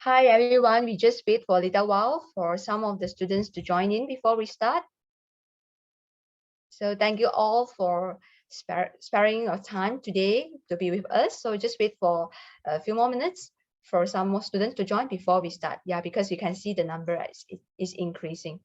Hi everyone, we just wait for a little while for some of the students to join in before we start. So thank you all for sparing your time today to be with us. So just wait for a few more minutes for some more students to join before we start. Yeah, because you can see the number is increasing.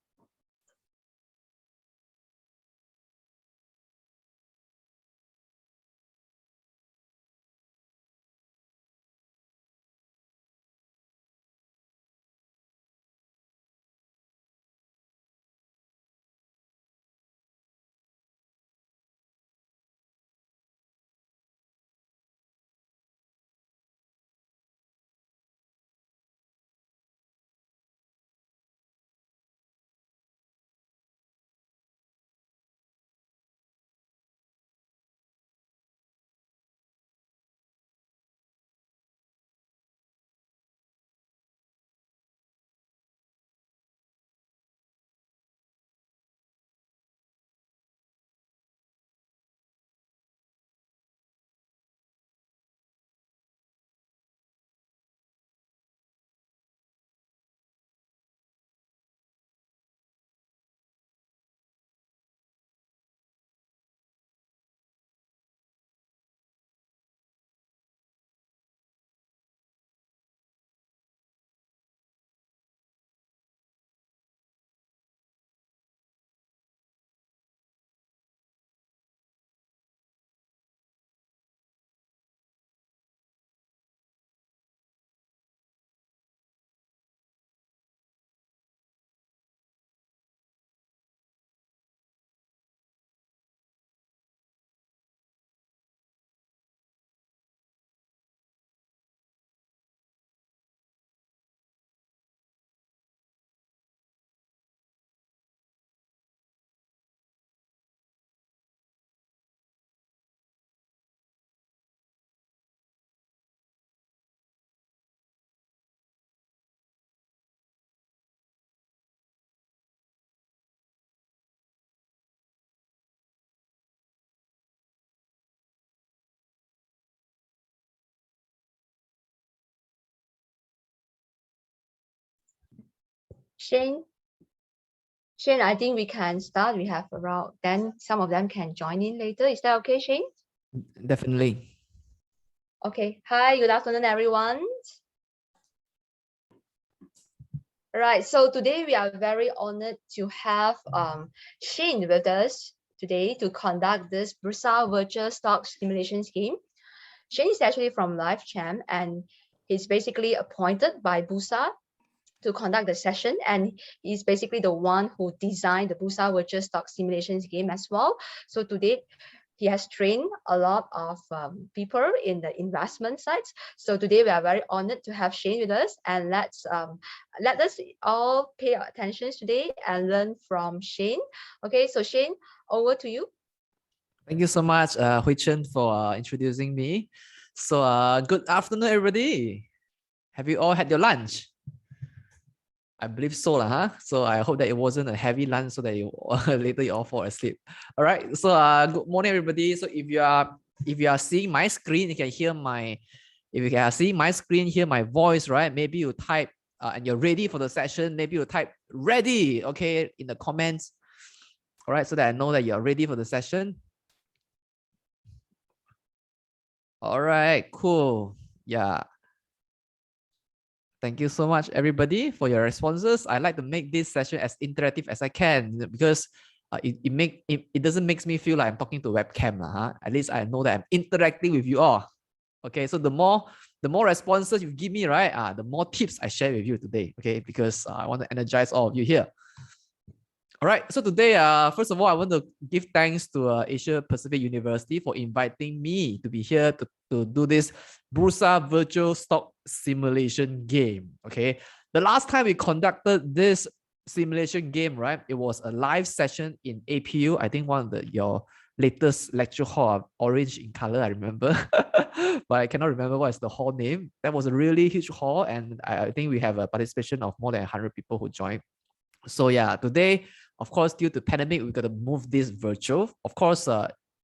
Shane, I think we can start. We have around, then some of them can join in later. Is that okay, Shane? Definitely. Okay. Hi, good afternoon, everyone. Right, so today we are very honored to have Shane with us today to conduct this BURSA virtual stock simulation scheme. Shane is actually from LifeChamp and he's basically appointed by BURSA to conduct the session, and he's basically the one who designed the BURSA virtual stock simulations game as well. So today he has trained a lot of people in the investment sites. So today we are very honored to have Shane with us, and let us all pay attention today and learn from Shane. Okay, so Shane, over to you. Thank you so much, Hui Chen, for introducing me. So good afternoon, everybody. Have you all had your lunch? I believe so, huh? So I hope that it wasn't a heavy lunch so that you later you all fall asleep. All right. So good morning, everybody. So if you are seeing my screen, you can hear my. If you can see my screen, hear my voice, right? Maybe you type and you're ready for the session. Maybe you type ready, okay, in the comments. All right, so that I know that you're ready for the session. All right, cool. Yeah. Thank you so much, everybody, for your responses. I like to make this session as interactive as I can because it doesn't make me feel like I'm talking to webcam, huh? At least I know that I'm interacting with you all. Okay, so the more responses you give me, right? The more tips I share with you today. Okay, because I want to energize all of you here. All right, so today, first of all, I want to give thanks to Asia Pacific University for inviting me to be here to do this BURSA virtual stock simulation game. Okay, the last time we conducted this simulation game, right, it was a live session in APU. I think one of your latest lecture hall, orange in color, I remember, but I cannot remember what is the hall name. That was a really huge hall, and I think we have a participation of more than 100 people who joined. So yeah, today, of course, due to pandemic, we got to move this virtual. Of course,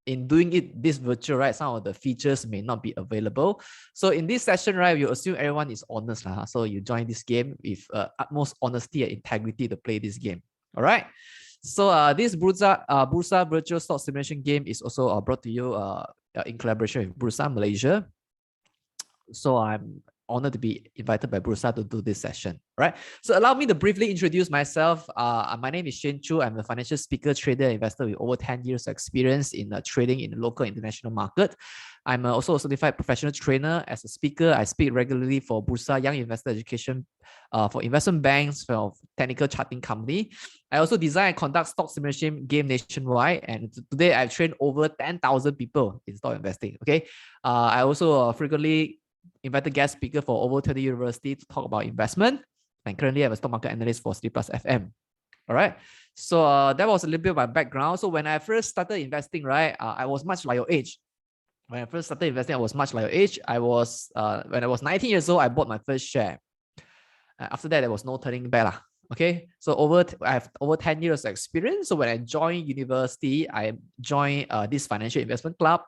in doing it this virtual, right, some of the features may not be available. So in this session, right, we assume everyone is honest. So you join this game with utmost honesty and integrity to play this game. All right. So this BURSA virtual stock simulation game is also brought to you in collaboration with BURSA Malaysia. So I'm honored to be invited by BURSA to do this session. Right. So allow me to briefly introduce myself. My name is Shane Chu. I'm a financial speaker, trader, investor with over 10 years of experience in trading in the local and international market. I'm also a certified professional trainer. As a speaker, I speak regularly for BURSA Young Investor Education, for investment banks, for technical charting company. I also design and conduct stock simulation game nationwide. And today I've trained over 10,000 people in stock investing. Okay. I also frequently invited guest speaker for over 20 universities to talk about investment. And currently I'm a stock market analyst for City Plus FM. All right. So that was a little bit of my background. So when I first started investing, right, I was much like your age. When I first started investing, I was much like your age. I was when I was 19 years old, I bought my first share. After that, there was no turning back. Okay, so I have over 10 years of experience. So when I joined university, I joined this financial investment club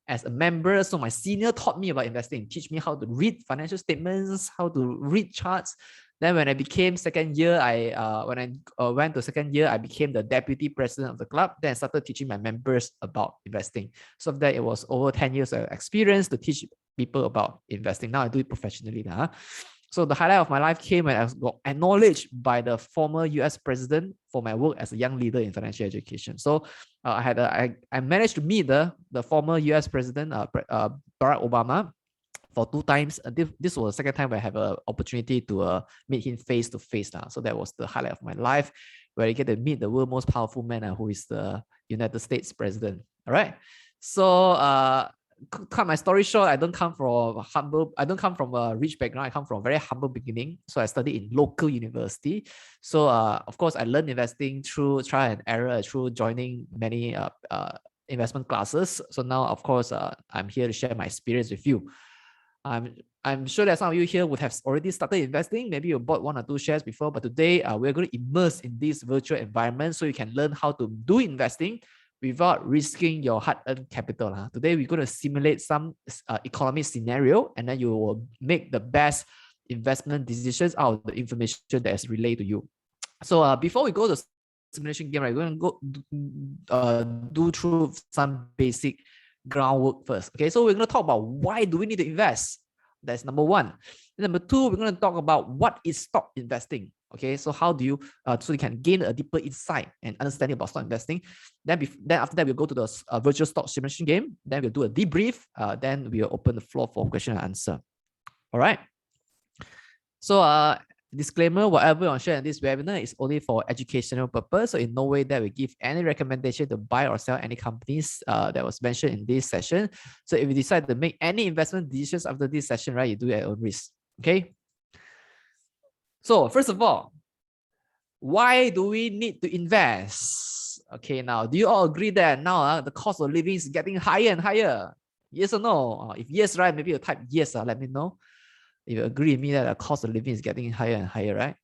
as a member. So my senior taught me about investing, teach me how to read financial statements, how to read charts. Then when I became second year, when I went to second year, I became the deputy president of the club. Then I started teaching my members about investing. So that it was over 10 years of experience to teach people about investing. Now I do it professionally. So the highlight of my life came when I got acknowledged by the former US president for my work as a young leader in financial education. So I managed to meet the former US president, Barack Obama, for 2 times. This was the second time I have an opportunity to meet him face to face. So that was the highlight of my life, where I get to meet the world's most powerful man, who is the United States president. All right. So cut my story short, I don't come from a rich background. I come from a very humble beginning. So I studied in local university. So of course, I learned investing through trial and error, through joining many investment classes. So now, of course, I'm here to share my experience with you. I'm sure that some of you here would have already started investing. Maybe you bought 1 or 2 shares before, but today we're going to immerse in this virtual environment so you can learn how to do investing without risking your hard-earned capital. Today, we're going to simulate some economic scenario, and then you will make the best investment decisions out of the information that is relayed to you. So before we go to simulation game, we're going to go do through some basic groundwork first. Okay, so we're going to talk about why do we need to invest. That's number 1. And number 2, we're going to talk about what is stock investing. Okay, so how do you so you can gain a deeper insight and understanding about stock investing. Then after that, we'll go to the virtual stock simulation game. Then we'll do a debrief. Then we'll open the floor for question and answer. All right. So disclaimer: whatever I share in this webinar is only for educational purpose. So in no way that we give any recommendation to buy or sell any companies that was mentioned in this session. So if you decide to make any investment decisions after this session, right, you do it at your own risk. Okay. So first of all, why do we need to invest? Okay, now do you all agree that now the cost of living is getting higher and higher? Yes or no? If yes, right, maybe you type yes. Let me know if you agree with me that the cost of living is getting higher and higher, right?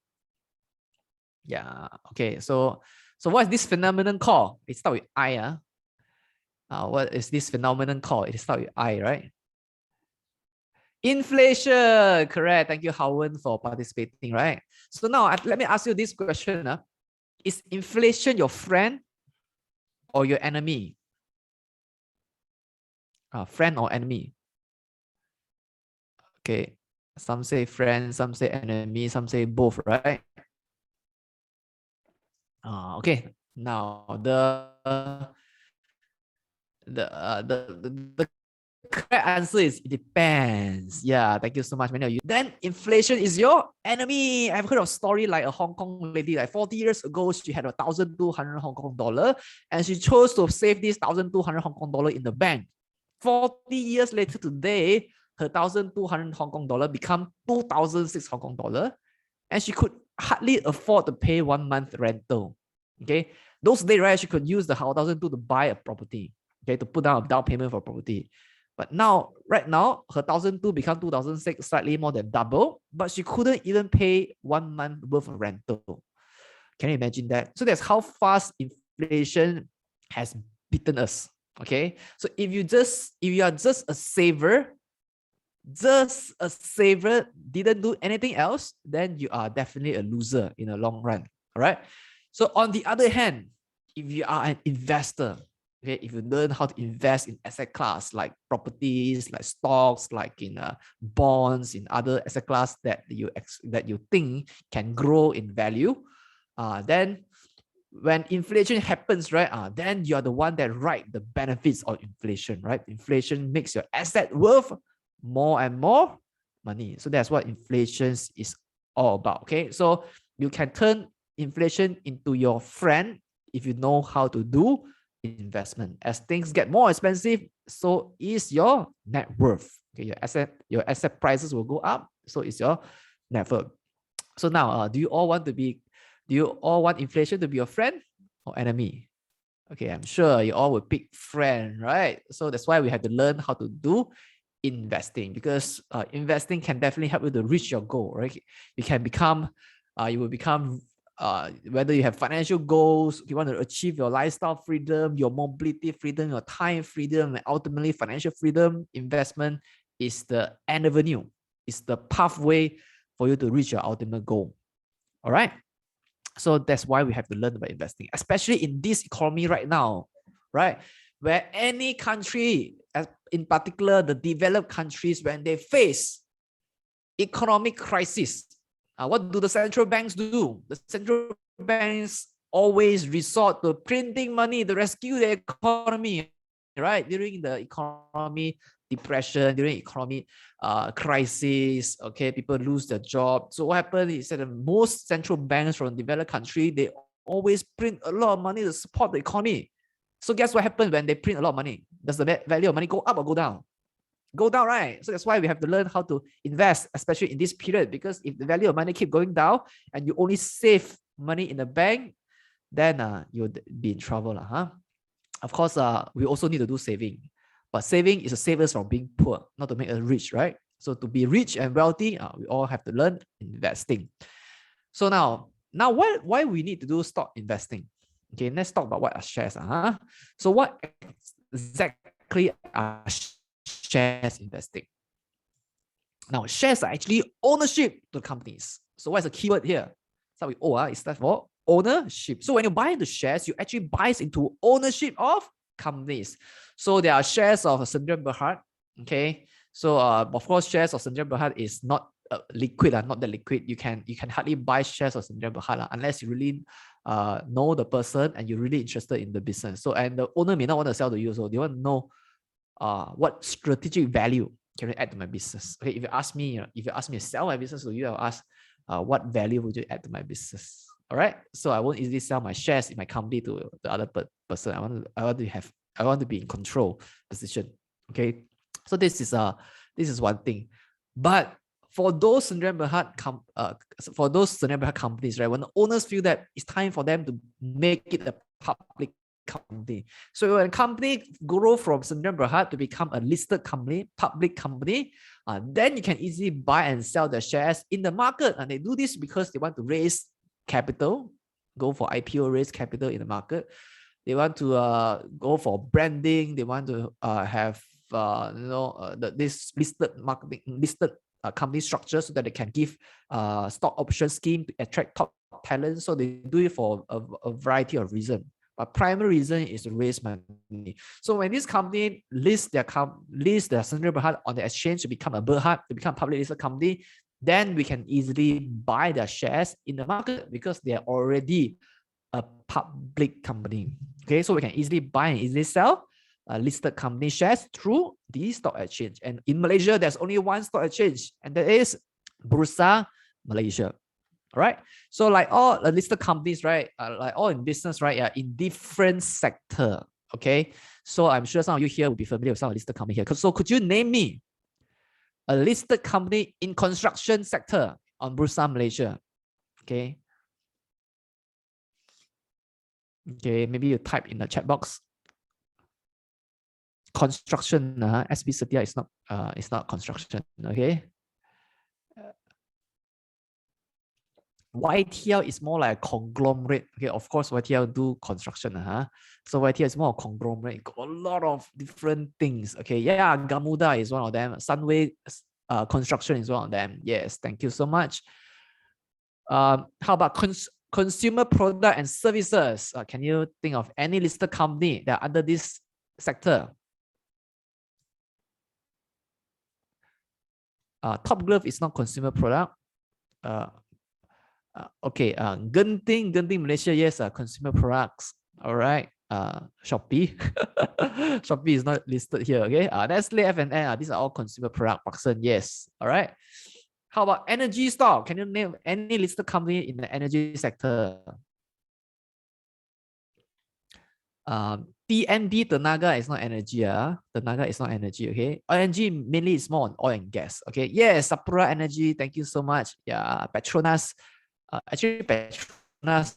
Yeah. Okay. So what is this phenomenon called? It starts with I. What is this phenomenon called? It starts with I, right? Inflation, correct. Thank you, Howard, for participating, right? So now let me ask you this question. Is inflation your friend or your enemy? Friend or enemy? Okay. Some say friend, some say enemy, some say both, right? Okay. Now the correct answer is it depends. Yeah, thank you so much, many of you. Then inflation is your enemy. I've heard of a story like a Hong Kong lady, like 40 years ago, she had 1,200 Hong Kong dollar, and she chose to save this 1,200 Hong Kong dollar in the bank. 40 years later today, her 1,200 Hong Kong dollar become 2,006 Hong Kong dollar, and she could hardly afford to pay 1 month rental. Okay, those days, right, she could use the 1,200 to buy a property. Okay, to put down a down payment for property. But now, right now, her 1,200 become 2,006, slightly more than double, but she couldn't even pay 1 month worth of rental. Can you imagine that? So that's how fast inflation has beaten us. Okay, so if you are just a saver, didn't do anything else, then you are definitely a loser in the long run. All right. So on the other hand, if you are an investor, okay, if you learn how to invest in asset class like properties, like stocks, like in bonds, in other asset class that you think can grow in value, then when inflation happens, right, then you're the one that reap the benefits of inflation, right? Inflation makes your asset worth more and more money. So that's what inflation is all about. Okay, so you can turn inflation into your friend if you know how to do investment. As things get more expensive, so is your net worth. Okay, your asset prices will go up, so is your net worth. So now, do you all want inflation to be your friend or enemy? Okay, I'm sure you all will pick friend, right? So that's why we have to learn how to do investing, because investing can definitely help you to reach your goal, right? You will become, whether you have financial goals, you want to achieve your lifestyle freedom, your mobility freedom, your time freedom, and ultimately financial freedom. Investment is the avenue, is the pathway for you to reach your ultimate goal. All right. So that's why we have to learn about investing, especially in this economy right now, right? Where any country, in particular the developed countries, when they face economic crisis, what do the central banks do? The central banks always resort to printing money to rescue the economy, right? During the economy depression, during economy crisis, okay, people lose their job. So what happened is that most central banks from developed country, they always print a lot of money to support the economy. So guess what happens when they print a lot of money? Does the value of money go up or go down? Go down, right? So that's why we have to learn how to invest, especially in this period, because if the value of money keep going down and you only save money in the bank, then you'll be in trouble. Of course, we also need to do saving, but saving is to save us from being poor, not to make us rich, right? So to be rich and wealthy, we all have to learn investing. So now why we need to do stock investing? Okay, let's talk about what are shares. So what exactly are shares investing? Now, shares are actually ownership to companies. So what's the keyword here? So we O, it stands for ownership. So when you buy the shares, you actually buy into ownership of companies. So there are shares of Sundram Berhad. Okay. So of course, shares of Sundram Berhad is not liquid, not that liquid. You can hardly buy shares of Sundram Berhad unless you really know the person and you're really interested in the business. So and the owner may not want to sell to you, so they want to know what strategic value can you add to my business. Okay, if you ask me to sell my business to you, I'll ask what value would you add to my business. All right, so I won't easily sell my shares in my company to the other person. I want to be in control position. Okay, so this is one thing. But for those Sundram Berhad companies, right, when the owners feel that it's time for them to make it a public company. So when a company grow from Sundram Berhad to become a listed company, public company, then you can easily buy and sell the shares in the market. And they do this because they want to raise capital, go for IPO, raise capital in the market. They want to go for branding. They want to have this listed company structure so that they can give stock option scheme to attract top talent. So they do it for a variety of reasons. But primary reason is to raise money. So when this company lists their Sundram Berhad on the exchange to become a Berhad, to become a public listed company, then we can easily buy their shares in the market because they are already a public company. Okay, so we can easily buy and easily sell listed company shares through the stock exchange. And in Malaysia, there's only one stock exchange, and that is Bursa Malaysia. All right. So like all listed companies, right, like all in business, right, in different sector. Okay. So I'm sure some of you here will be familiar with some listed company here. So could you name me a listed company in construction sector on Bursa Malaysia? Okay. Okay. Maybe you type in the chat box. Construction, SB Setia is not construction. Okay. YTL is more like a conglomerate. Okay, of course, YTL do construction, so YTL is more a conglomerate. Got a lot of different things. Okay, yeah, Gamuda is one of them. Sunway Construction is one of them. Yes, thank you so much. How about consumer product and services? Can you think of any listed company that are under this sector? Top Glove is not consumer product. Okay, Genting Malaysia, yes, consumer products. All right. Shopee. Shopee is not listed here. Okay. Nestle, F&N, these are all consumer product. Pakistan, yes. All right. How about energy stock? Can you name any listed company in the energy sector? TNB, Tenaga is not energy. Tenaga is not energy. Okay. Energy mainly is more on oil and gas. Okay. Yes, Sapura Energy. Thank you so much. Yeah. Petronas. Actually, Petronas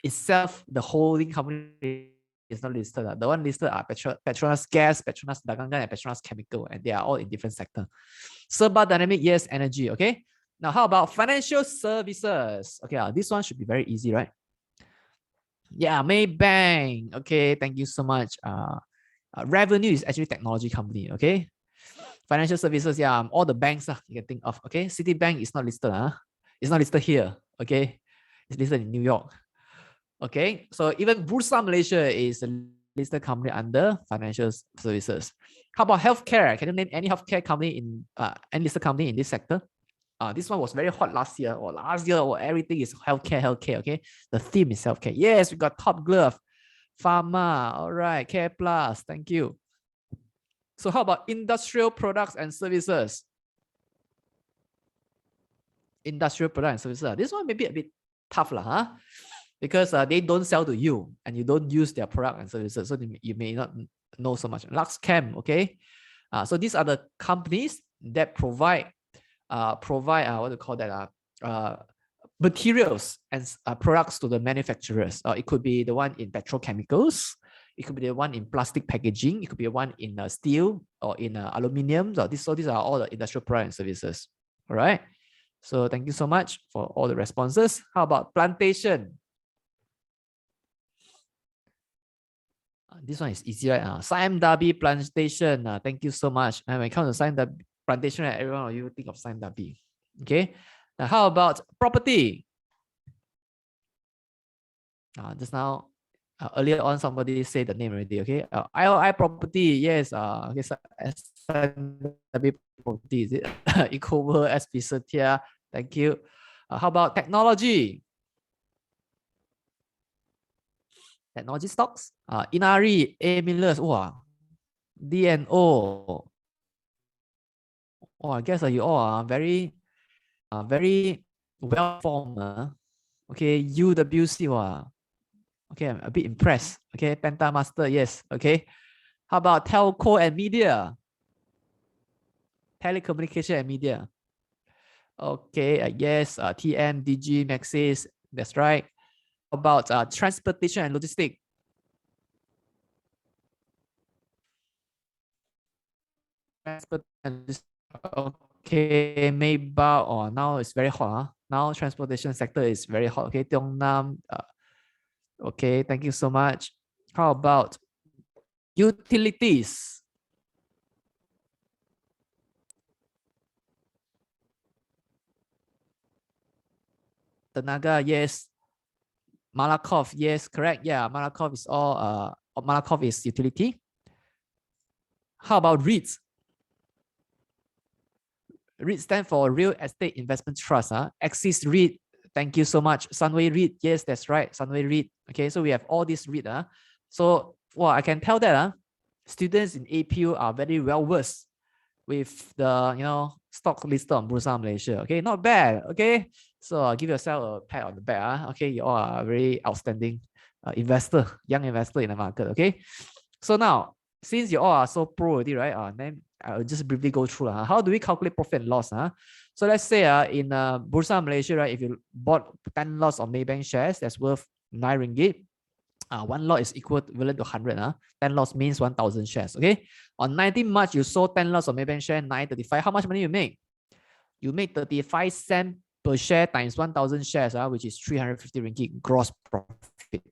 itself, the holding company is not listed. The one listed are Petronas Gas, Petronas Dagangan, and Petronas Chemical, and they are all in different sectors. Serba Dynamic, yes, energy. Okay. Now, how about financial services? Okay, this one should be very easy, right? Yeah, Maybank. Okay, thank you so much. Revenue is actually technology company. Okay. Financial services, yeah, all the banks you can think of. Okay, Citibank is not listed. It's not listed here. Okay, it's listed in New York. Okay, so even Bursa Malaysia is a listed company under financial services. How about healthcare? Can you name any healthcare company in any listed company in this sector? This one was very hot last year, everything is healthcare. Okay, the theme is healthcare. Yes, we got Top Glove, Pharma. All right, Care Plus. Thank you. So how about industrial products and services? Industrial products and services. This one may be a bit tough, because they don't sell to you and you don't use their product and services, so you may not know so much. LuxChem, okay. So these are the companies that provide what do you call that? Materials and products to the manufacturers. It could be the one in petrochemicals. It could be the one in plastic packaging. It could be the one in steel or in aluminium. So these are all the industrial products and services. All right. So thank you so much for all the responses. How about plantation? This one is easy, right? Siam Dhabi Plantation. Thank you so much. And when it comes to Siam Dhabi Plantation, right, everyone of you think of Siam Dhabi. Okay. Now, how about property? Just now, earlier on, somebody said the name already. Okay. IOI Property. Yes. Okay. Siam Dhabi Property. Is it Ecover, SP Setia? Thank you. How about technology? Technology stocks. Inari, A Millers, DNO. I guess you all are very well formed. Okay, UWC. Okay, I'm a bit impressed. Okay, Pentamaster, yes. Okay. How about telco and media? Telecommunication and media. Okay, yes, TM, DG, Maxis, that's right. How about transportation and logistics? Okay, maybe now it's very hot. Now transportation sector is very hot. Okay, Dongnan. Okay, thank you so much. How about utilities? Tenaga, yes. Malakoff, yes, correct. Yeah, Malakoff is all. Malakoff is utility. How about REITs? REIT stand for Real Estate Investment Trust. Axis REIT, thank you so much. Sunway REIT, yes, that's right. Sunway REIT. Okay, so we have all these REIT. So, I can tell that students in APU are very well versed with the stock listed on Bursa Malaysia. Okay, not bad. Okay, so give yourself a pat on the back. Okay, you all are a very outstanding investor, young investor in the market. Okay, so now since you all are so pro already, right? Then I'll just briefly go through. How do we calculate profit and loss? So let's say in Bursa Malaysia, right? If you bought 10 lots of Maybank shares, that's worth 9 ringgit. One lot is equivalent to 100. 10 lots means 1,000 shares. Okay. On 19 March, you sold 10 lots of Maybank share, 935. How much money you make? You make 35 cents per share times 1,000 shares, which is 350 ringgit gross profit.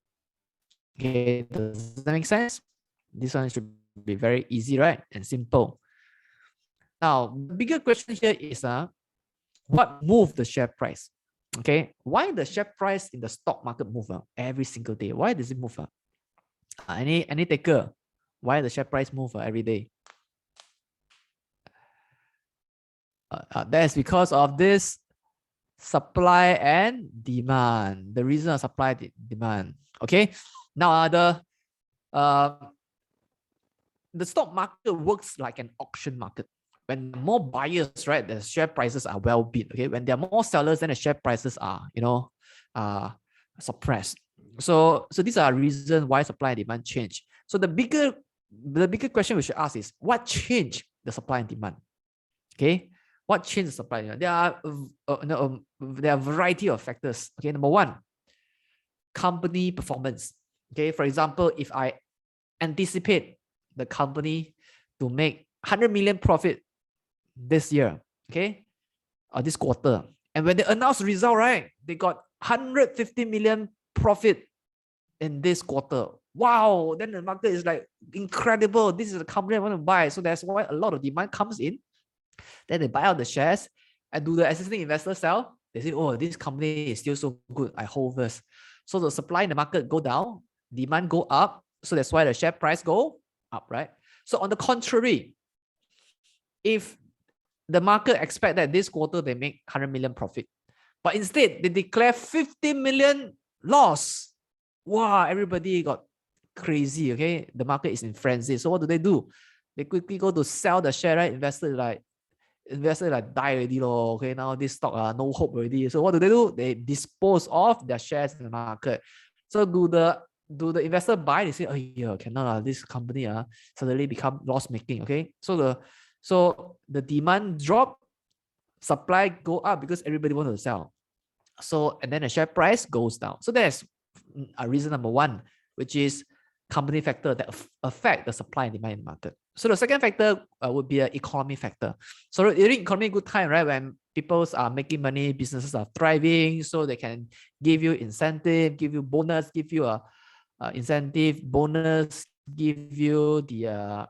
Okay, does that make sense? This one should be very easy, right? And simple. Now, the bigger question here is what moved the share price? Okay, why the share price in the stock market move every single day? Why does it move? Any taker? Why the share price move every day? That's because of this supply and demand. The reason of supply demand. Okay, now the stock market works like an auction market. When more buyers, right, the share prices are well bid. Okay, when there are more sellers, then the share prices are, suppressed. So these are reasons why supply and demand change. So the bigger question we should ask is, what changed the supply and demand? Okay, what changed the supply and demand? There are a variety of factors. Okay, number one, company performance. Okay, for example, if I anticipate the company to make 100 million profit this year, okay, or this quarter, and when they announce result, right, they got 150 million profit in this quarter. Wow, then the market is like incredible. This is the company I want to buy. So that's why a lot of demand comes in. Then they buy out the shares, and do the existing investors sell? They say, oh, this company is still so good, I hold first. So the supply in the market go down, demand go up. So that's why the share price go up, right? So on the contrary, if the market expect that this quarter they make 100 million profit, but instead they declare 50 million loss, wow, everybody got crazy. Okay, the market is in frenzy. So what do? They quickly go to sell the share, right? Investors like die already. Okay, now this stock no hope already. So what do? They dispose of their shares in the market. So do the investor buy? They say, oh yeah, cannot, this company suddenly become loss making. Okay, so the demand drop, supply go up because everybody wants to sell. So and then the share price goes down. So that's a reason number one, which is company factor that affect the supply and demand in the market. So the second factor would be an economy factor. So during economy good time, right, when people are making money, businesses are thriving, so they can give you incentive, give you bonus, give you a incentive, bonus, give you the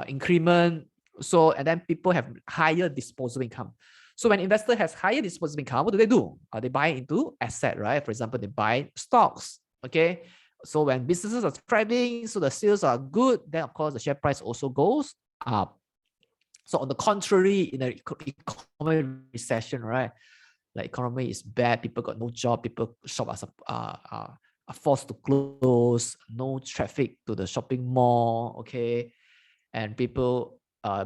increment. So and then people have higher disposable income. So when investor has higher disposable income, what do? They buy into asset, right? For example, they buy stocks. Okay. So when businesses are thriving, so the sales are good, then of course the share price also goes up. So on the contrary, in an economic recession, right, like economy is bad, people got no job, people shop are forced to close, no traffic to the shopping mall, okay, and people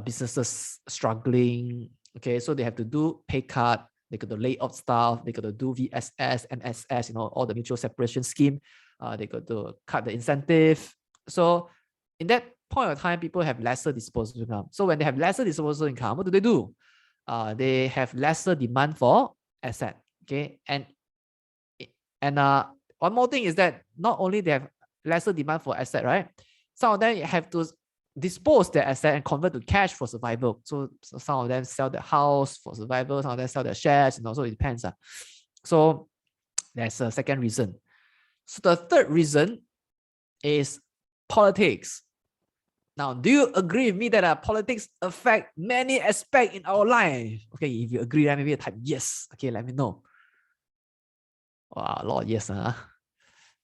businesses struggling, okay, so they have to do pay cut, they got to lay off staff, they got to do VSS, MSS, all the mutual separation scheme. They got to cut the incentive. So in that point of time, people have lesser disposable income. So when they have lesser disposable income, what do? They have lesser demand for asset. Okay, and one more thing is that not only they have lesser demand for asset, right? Some of them have to dispose their asset and convert to cash for survival. So some of them sell their house for survival, some of them sell their shares, so it depends. So that's a second reason. So the third reason is politics. Now, do you agree with me that politics affect many aspects in our life? Okay, if you agree, then maybe type yes. Okay, let me know. Wow, a lot of yes.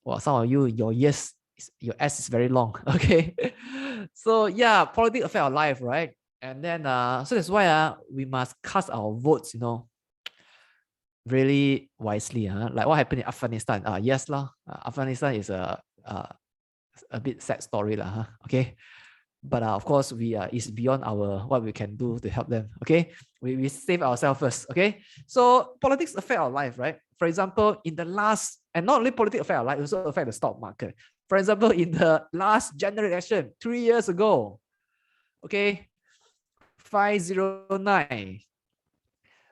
Well, some of you, your yes, your S is very long. Okay, so yeah, politics affect our life, right? And then so that's why we must cast our votes, really wisely. Like what happened in Afghanistan. Yes lah. Afghanistan is a bit sad story lah. Okay, but of course it's beyond our what we can do to help them. Okay, we save ourselves first. Okay, so politics affect our life, right? For example, in the last, and not only politics affect our life, it also affect the stock market. For example, in the last general election 3 years ago, okay, 509.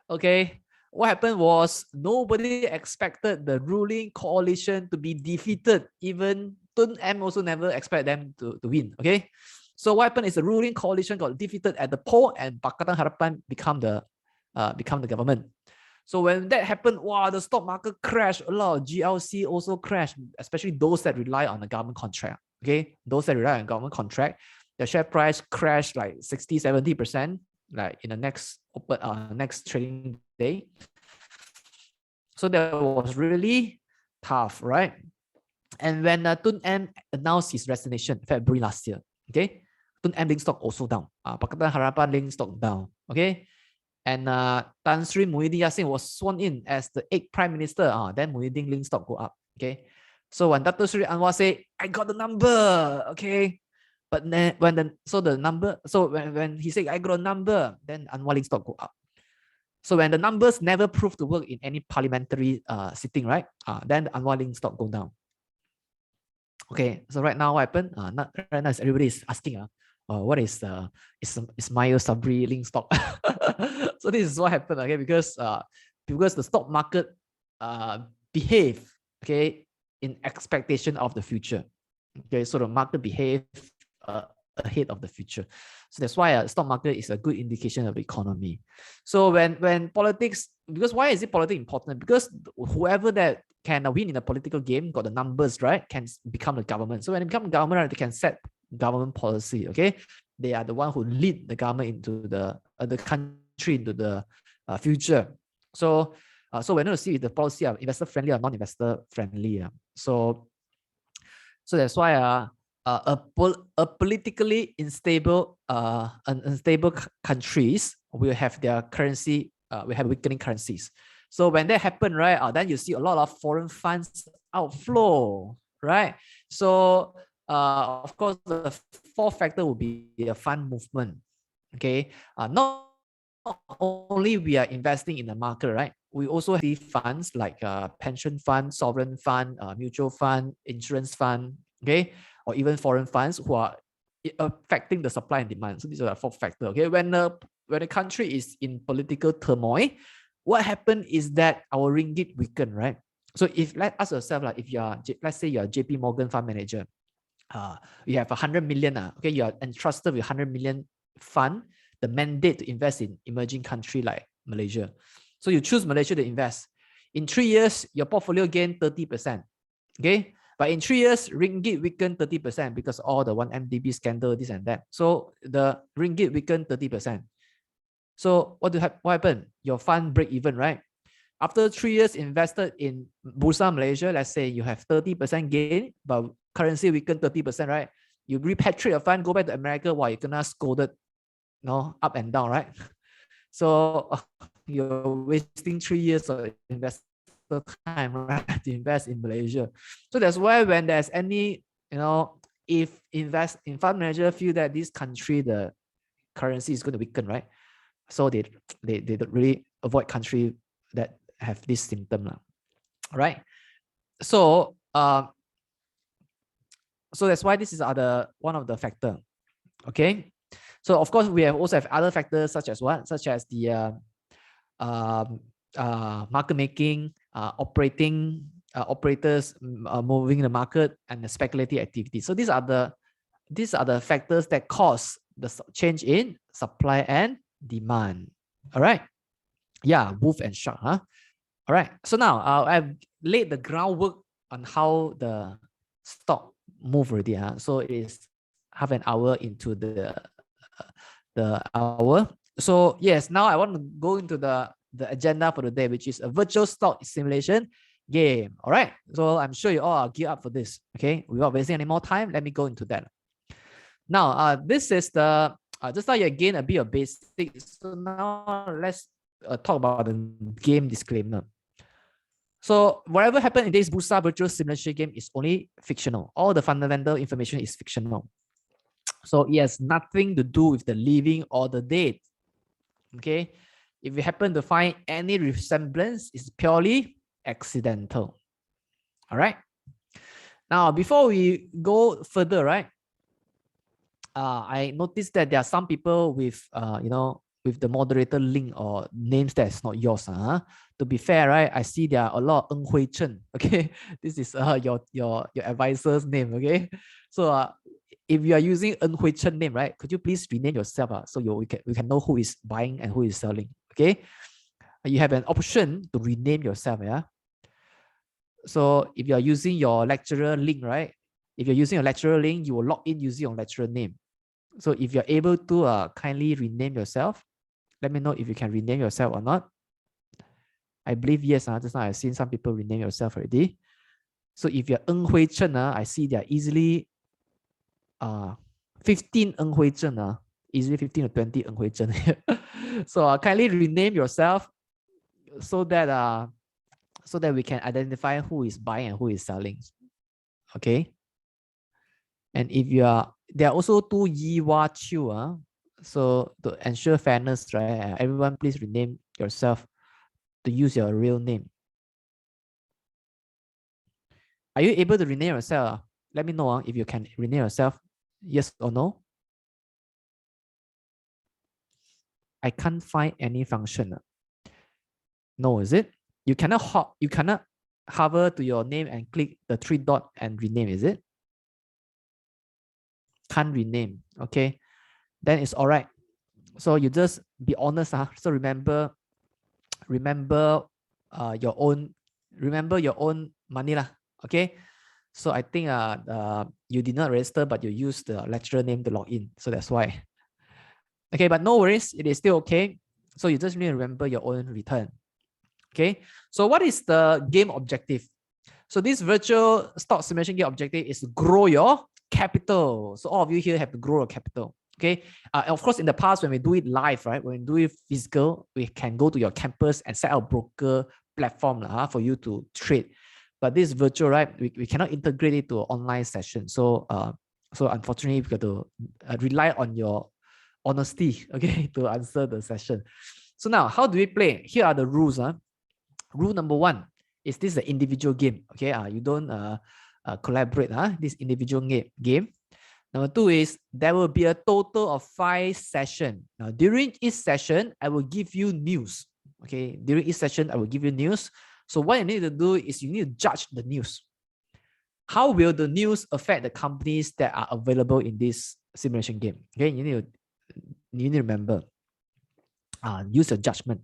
Okay, what happened was nobody expected the ruling coalition to be defeated. Even Tun M also never expect them to win. Okay, so what happened is the ruling coalition got defeated at the poll, and Pakatan Harapan become the government. So when that happened, wow, the stock market crashed a lot. GLC also crashed, especially those that rely on the government contract. Okay, those that rely on government contract, the share price crashed like 60, 70%, like in the next trading day. So that was really tough, right? And when Tun M announced his resignation February last year, okay, Tun M link stock also down. Pakatan Harapan link stock down, okay. And Tan Sri Muhyiddin Yassin was sworn in as the 8th Prime Minister. Then Muhyiddin link stock go up, okay. So when Dr. Sri Anwar said, I got the number, okay. But then when when he said I got a number, then Anwar link stock go up. So when the numbers never prove to work in any parliamentary sitting, right? Then the Anwar link stock go down. Okay, so right now what happened? Right now everybody is asking, what is Ismail Sabri link stock? So this is what happened, okay? Because the stock market behave, okay, in expectation of the future. Okay, so the market behave ahead of the future. So that's why stock market is a good indication of the economy. So when politics, because why is it politics important? Because whoever that can win in the political game got the numbers, right, can become the government. So when they become government, right, they can set government policy. Okay, they are the one who lead the government into the country into the future. So we're going to see if the policy are investor friendly or non-investor friendly. So that's why a politically unstable countries will have their currency, will have weakening currencies. So when that happen, right, then you see a lot of foreign funds outflow, right? So of course, the fourth factor will be a fund movement. Okay, not only we are investing in the market, right? We also have funds like pension fund, sovereign fund, mutual fund, insurance fund, okay, or even foreign funds who are affecting the supply and demand. So these are the fourth factor. Okay, when a country is in political turmoil, what happened is that our ringgit weaken, right? So if let's ask yourself, like if you are, let's say you are JP Morgan fund manager, you have 100 million, okay, you are entrusted with 100 million fund, the mandate to invest in emerging country like Malaysia. So you choose Malaysia to invest. In 3 years, your portfolio gain 30%. Okay, but in 3 years, ringgit weakened 30% because all the 1MDB scandal, this and that. So the ringgit weakened 30%. So what happened? Your fund break even, right? After 3 years invested in Bursa Malaysia, let's say you have 30% gain, but currency weakened 30%, right? You repatriate your fund, go back to America, while you're gonna scolded, up and down, right? So you're wasting 3 years of investor time, right, to invest in Malaysia. So that's why when there's any, if fund manager feel that this country, the currency is going to weaken, right? So they don't really avoid country that have this symptom, right? So so that's why this is one of the factor. Okay, so of course we also have other factors such as what, such as the market making, operators moving the market, and the speculative activity. So these are the factors that cause the change in supply and demand. All right, yeah, wolf and shark, huh? All right, so now I've laid the groundwork on how the stock move already, huh? So it is half an hour into the hour. So yes, now I want to go into the agenda for the day, which is a virtual stock simulation game. All right, so I'm sure you all are geared up for this. Okay, without wasting any more time, let me go into that. Now, this is the just now you again a bit of basics. So now let's talk about the game disclaimer. So whatever happened in this BURSA virtual simulation game is only fictional. All the fundamental information is fictional. So it has nothing to do with the living or the dead. Okay, if you happen to find any resemblance, it's purely accidental. All right. Now, before we go further, right? I noticed that there are some people with with the moderator link or names that's not yours. To be fair, right? I see there are a lot of Ng Hui Chen. Okay, this is your advisor's name. Okay, so if you are using Ng Hui Chen name, right? Could you please rename yourself so we can know who is buying and who is selling? Okay, you have an option to rename yourself. Yeah. So if you are using your lecturer link, right? If you're using a lecturer link, you will log in using your lecturer name. So if you're able to kindly rename yourself, let me know if you can rename yourself or not. I believe yes. Just now I've seen some people rename yourself already. So if you're Ng Hui Chen, I see they're easily 15 Ng Hui Chen, easily 15 or 20 Ng Hui Chen. So kindly rename yourself so that we can identify who is buying and who is selling. Okay. And if you are, there are also two Yi Wa Chiu. So to ensure fairness, right? Everyone please rename yourself to use your real name. Are you able to rename yourself? Let me know if you can rename yourself. Yes or no? I can't find any function. No, is it? You cannot hover to your name and click the three dot and rename, is it? Can't rename. Okay. Then it's all right. So you just be honest. So remember your own money lah. Okay. So I think you did not register, but you used the lecturer name to log in. So that's why. Okay, but no worries, it is still okay. So you just need to remember your own return. Okay. So what is the game objective? So this virtual stock simulation game objective is to grow your capital. So all of you here have to grow your capital. Okay. Of course, in the past, when we do it live, right? When we do it physical, we can go to your campus and set up a broker platform for you to trade. But this virtual, right? We cannot integrate it to an online session. So unfortunately, we got to rely on your honesty, okay, to answer the session. So now, how do we play? Here are the rules. Rule number one is this the individual game. Okay, you don't collaborate. This individual game. Number two is there will be a total of 5 sessions. Now, during each session, I will give you news. Okay, during each session, I will give you news. So what you need to do is you need to judge the news. How will the news affect the companies that are available in this simulation game? Okay, you need to remember. Use your judgment.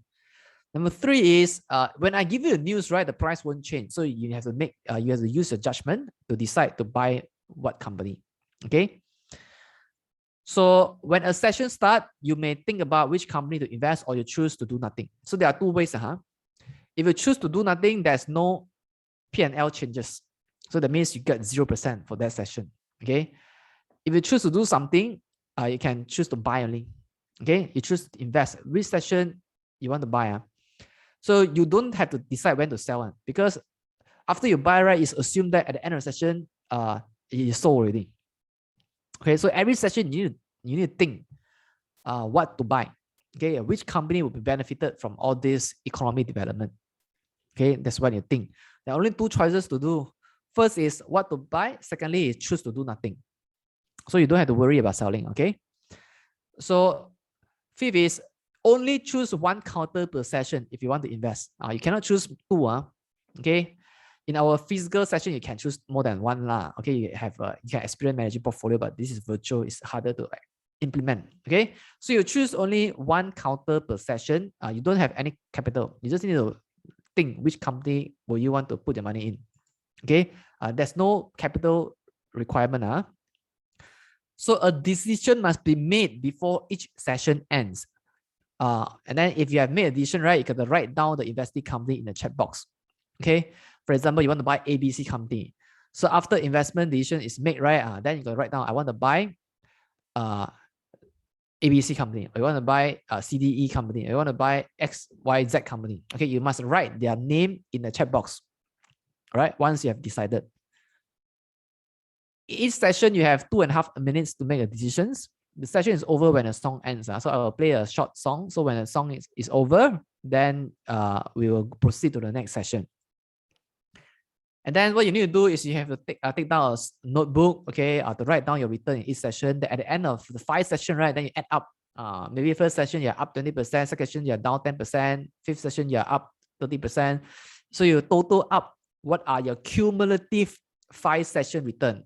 Number three is when I give you the news, right, the price won't change. So you have to use your judgment to decide to buy what company. Okay. So when a session starts, you may think about which company to invest, or you choose to do nothing. So there are two ways. If you choose to do nothing, there's no P&L changes. So that means you get 0% for that session. Okay. If you choose to do something, you can choose to buy only. Okay. You choose to invest. Which session you want to buy? So you don't have to decide when to sell, because after you buy, right, it's assumed that at the end of the session, it is sold already. Okay, so every session you need to think what to buy. Okay, which company will be benefited from all this economic development. Okay, that's what you think. There are only 2 choices to do. First is what to buy. Secondly is choose to do nothing. So you don't have to worry about selling. Okay. So fifth is only choose 1 counter per session if you want to invest. You cannot choose 2. Okay. In our physical session, you can choose more than 1 lah. Okay, you can experience managing portfolio, but this is virtual. It's harder to implement. Okay, so you choose only 1 counter per session. You don't have any capital. You just need to think which company will you want to put your money in. Okay, there's no capital requirement. So a decision must be made before each session ends. And then if you have made a decision, right, you can write down the investing company in the chat box. Okay, for example, you want to buy ABC company. So after investment decision is made, right, then you can write down, I want to buy ABC company, or you want to buy CDE company, or you want to buy XYZ company. Okay, you must write their name in the chat box. All right, once you have decided. Each session, you have 2.5 minutes to make a decisions. The session is over when a song ends. So I will play a short song. So when the song is over, then we will proceed to the next session. And then what you need to do is you have to take down a notebook, okay, to write down your return in each session. Then at the end of the 5 sessions, right, then you add up. Maybe first session you're up 20%, second session you're down 10%, fifth session you're up 30%. So you total up what are your cumulative 5 session return.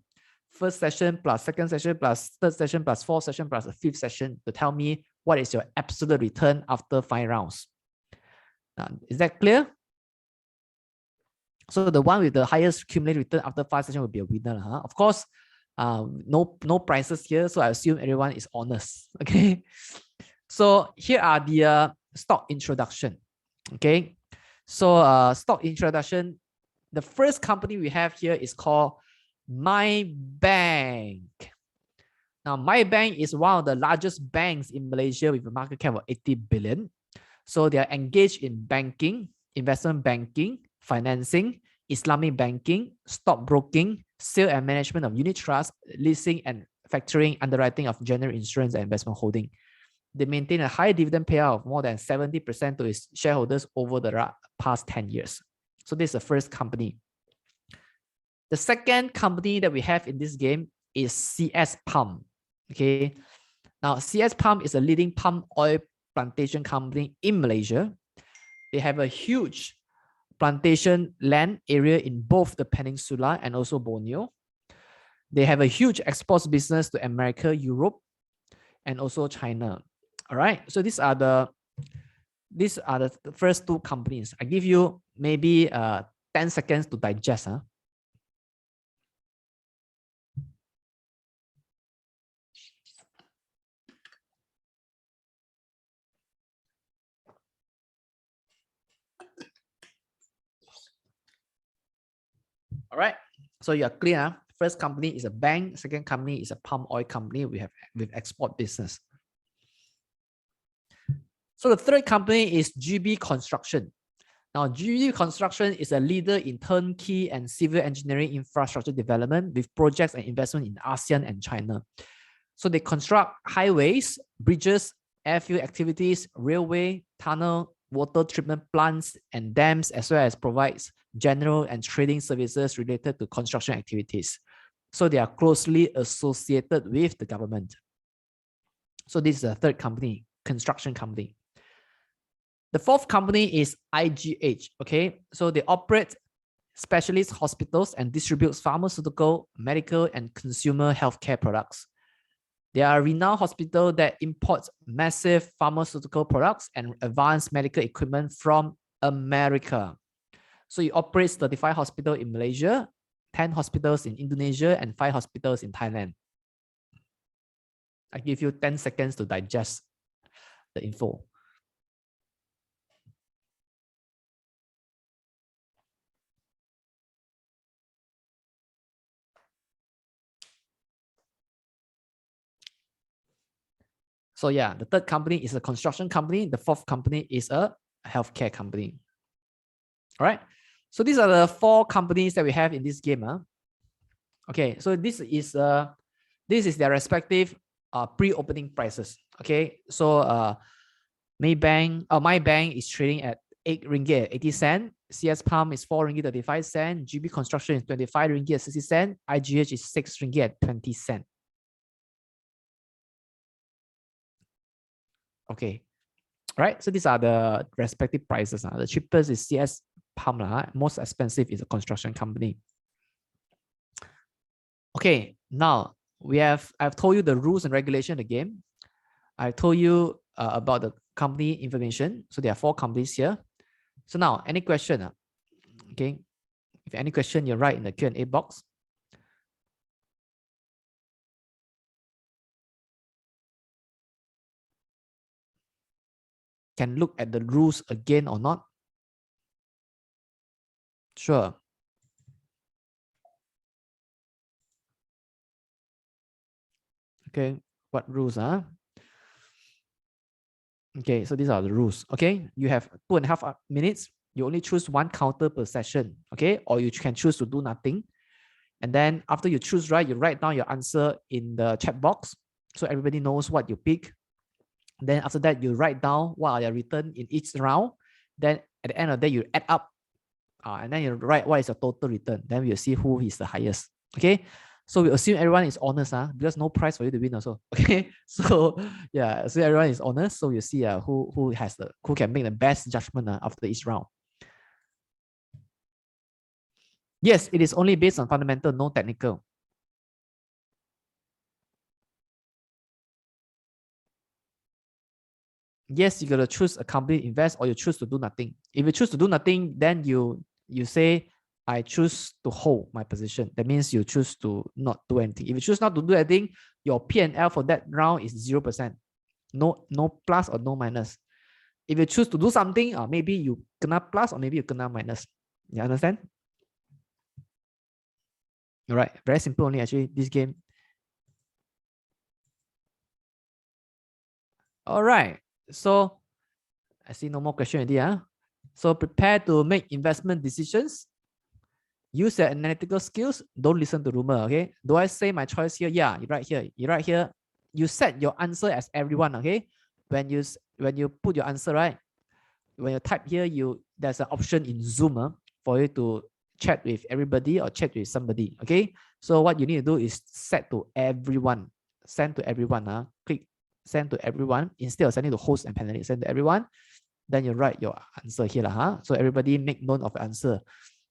First session plus second session plus third session plus fourth session plus the fifth session to tell me what is your absolute return after 5 rounds. Is that clear? So the one with the highest cumulative return after 5 sessions will be a winner. Huh? Of course, no prizes here. So I assume everyone is honest. Okay. So here are the stock introduction. Okay. So stock introduction. The first company we have here is called My Bank. Now, My Bank is one of the largest banks in Malaysia with a market cap of 80 billion. So they are engaged in banking, investment banking, financing, Islamic banking, stockbroking, sale and management of unit trust, leasing and factoring, underwriting of general insurance and investment holding. They maintain a high dividend payout of more than 70% to its shareholders over the past 10 years. So this is the first company. The second company that we have in this game is CS Palm. Okay. Now, CS Palm is a leading palm oil plantation company in Malaysia. They have a huge plantation land area in both the peninsula and also Borneo. They have a huge exports business to America, Europe, and also China. All right. So these are the first two companies. I give you maybe 10 seconds to digest. Huh? All right. So you are clear. First company is a bank. Second company is a palm oil company. We have with export business. So the third company is GB Construction. Now, GB Construction is a leader in turnkey and civil engineering infrastructure development with projects and investment in ASEAN and China. So they construct highways, bridges, airfield activities, railway, tunnel, water treatment plants, and dams, as well as provides general and trading services related to construction activities. So they are closely associated with the government. So this is a third company, construction company. The fourth company is IGH. Okay, so they operate specialist hospitals and distributes pharmaceutical, medical, and consumer healthcare products. They are a renowned hospital that imports massive pharmaceutical products and advanced medical equipment from America. So it operates 35 hospitals in Malaysia, 10 hospitals in Indonesia, and 5 hospitals in Thailand. I give you 10 seconds to digest the info. So yeah, the third company is a construction company. The fourth company is a healthcare company. All right. So these are the 4 companies that we have in this game. Huh? Okay. So this is their respective pre-opening prices. Okay. So My Bank is trading at 8 ringgit 80 cent. CS Palm is 4 ringgit 35 cent. GB Construction is 25 ringgit 60 cent. IGH is 6 ringgit 20 cent. Okay. Right. So these are the respective prices. The cheapest is CS Palm. Most expensive is a construction company. Okay. Now I've told you the rules and regulation of the game. I've told you about the company information. So there are 4 companies here. So now, any question? Okay. If any question, you write in the Q&A box. Can look at the rules again or not? Sure. Okay. What rules? Okay. So these are the rules. Okay. You have 2.5 minutes. You only choose 1 counter per session. Okay. Or you can choose to do nothing. And then after you choose right, you write down your answer in the chat box so everybody knows what you pick. Then after that, you write down what are your return in each round. Then at the end of the day, you add up and then you write what is your total return. Then we'll see who is the highest. Okay. So we assume everyone is honest, because no prize for you to win also. Okay. So yeah, so everyone is honest. So we'll see who can make the best judgment after each round. Yes, it is only based on fundamental, no technical. yes, you gotta choose a company to invest, or you choose to do nothing. If you choose to do nothing, then you say, I choose to hold my position. That means you choose to not do anything. If you choose not to do anything, your P&L for that round is 0%. No plus or no minus. If you choose to do something, maybe you kena plus or maybe you kena minus. You understand? All right, very simple only actually, this game. All right, so I see no more question already. So prepare to make investment decisions. Use your analytical skills. Don't listen to rumor. Okay. Do I say my choice here? Yeah, you write here. You write here. You set your answer as everyone. Okay. When you put your answer, right, when you type here, there's an option in Zoom for you to chat with everybody or chat with somebody. Okay. So what you need to do is set to everyone. Send to everyone. Click send to everyone instead of sending to host and panelists. Send to everyone. Then you write your answer here. So everybody make note of the answer.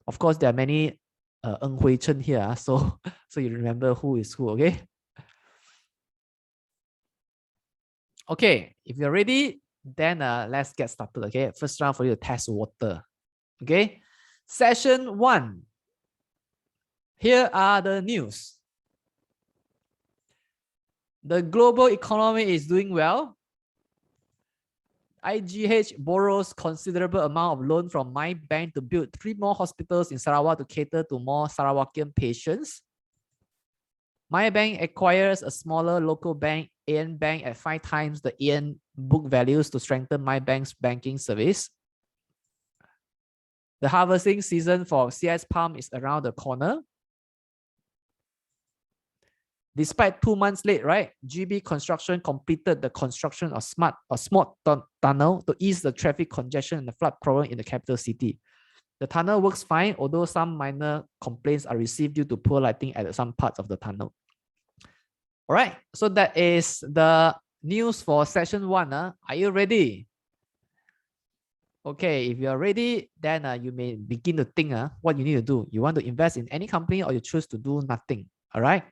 Of course, there are many Ng Hui Chen here. So you remember who is who. Okay. Okay. If you're ready, then let's get started. Okay. First round for you to test water. Okay. Session 1. Here are the news. The global economy is doing well. IGH borrows considerable amount of loan from my bank to build 3 more hospitals in Sarawak to cater to more Sarawakian patients. My bank acquires a smaller local bank, AN Bank, at 5 times the AN book values to strengthen my bank's banking service. The harvesting season for CS palm is around the corner. Despite 2 months late, right? GB Construction completed the construction of smart tunnel to ease the traffic congestion and the flood problem in the capital city. The tunnel works fine, although some minor complaints are received due to poor lighting at some parts of the tunnel. All right, so that is the news for session 1. Are you ready? Okay, if you are ready, then you may begin to think what you need to do. You want to invest in any company or you choose to do nothing. All right.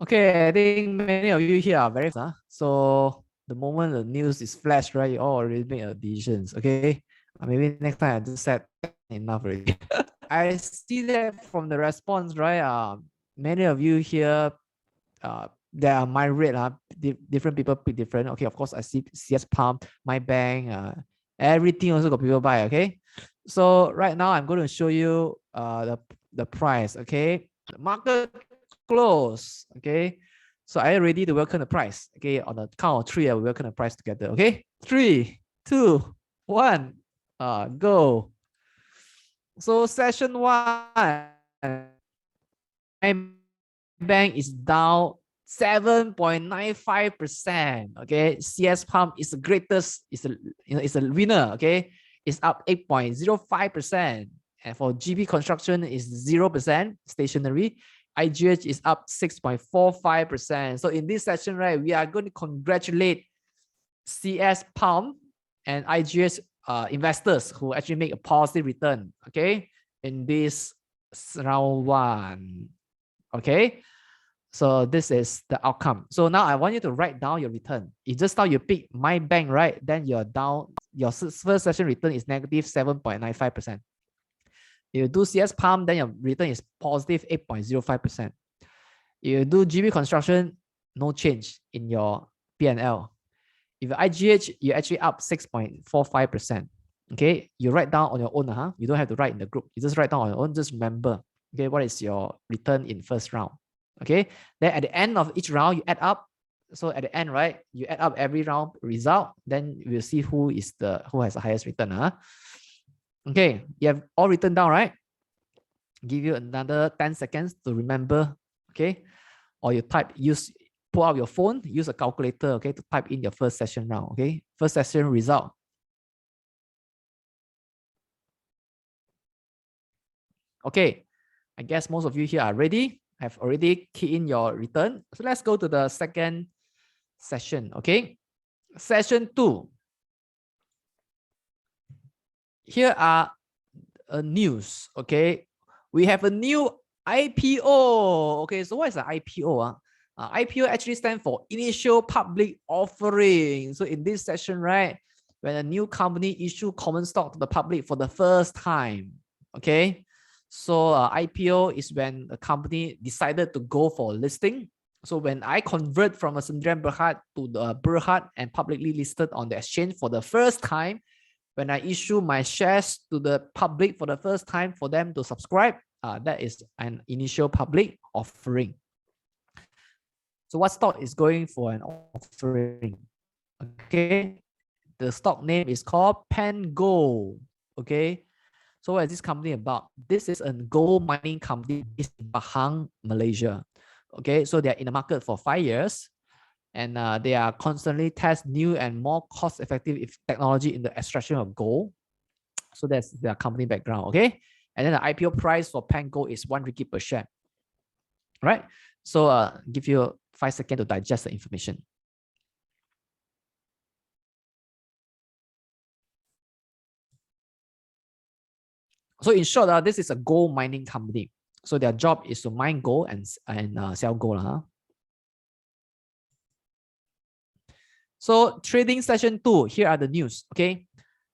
Okay, I think many of you here are very so the moment the news is flashed, right, you all already make your decisions. Okay, maybe next time I just said enough already. I see that from the response, right? Many of you here, there are my rate, different people pick different. Okay, of course I see CS Pump, my bank, everything also got people buy. Okay, so right now I'm going to show you the price. Okay, the market close. Okay, so are you ready to welcome the price? Okay, on the count of three, I will welcome the price together. Okay, 3, 2, 1, go. So session one, my bank is down 7.95%. Okay, CS Pump is the greatest, it's a winner. Okay, it's up 8.05%. And for GB construction is 0% stationary. IGH is up 6.45%. So in this session, right, we are going to congratulate CS Pump and IGH investors who actually make a positive return. Okay, in this round one. Okay, so this is the outcome. So now I want you to write down your return. If just now you pick my bank, right, then you're down, your first session return is negative 7.95%. If you do CS Palm, then your return is positive 8.05%. If you do GB construction, no change in your P&L. If you IGH, you're actually up 6.45%. Okay, you write down on your own. You don't have to write in the group. You just write down on your own. Just remember, okay, what is your return in first round? Okay, then at the end of each round, you add up. So at the end, right, you add up every round result. Then we'll see who has the highest return. Okay, you have all written down, right? Give you another 10 seconds to remember. Okay, or you pull out your phone, use a calculator, okay, to type in your first session round. Okay, first session result. Okay, I guess most of you here are ready, have already keyed in your return. So let's go to the second session. Okay, session 2. Here are news. Okay, we have a new IPO. Okay, so what is an IPO? IPO actually stands for initial public offering. So in this session, right, when a new company issue common stock to the public for the first time. Okay, so IPO is when a company decided to go for listing. So when I convert from a Sendirian Berhad to the Berhad and publicly listed on the exchange for the first time, when I issue my shares to the public for the first time for them to subscribe, that is an initial public offering. So what stock is going for an offering? Okay, the stock name is called PanGold. Okay, so what is this company about? This is a gold mining company based in Pahang, Malaysia. Okay, so they're in the market for 5 years. And they are constantly test new and more cost-effective technology in the extraction of gold. So that's their company background. Okay, and then the IPO price for PanGold is 1 ringgit per share. Right. So give you 5 seconds to digest the information. So in short, this is a gold mining company. So their job is to mine gold and sell gold. So trading session 2, here are the news. Okay,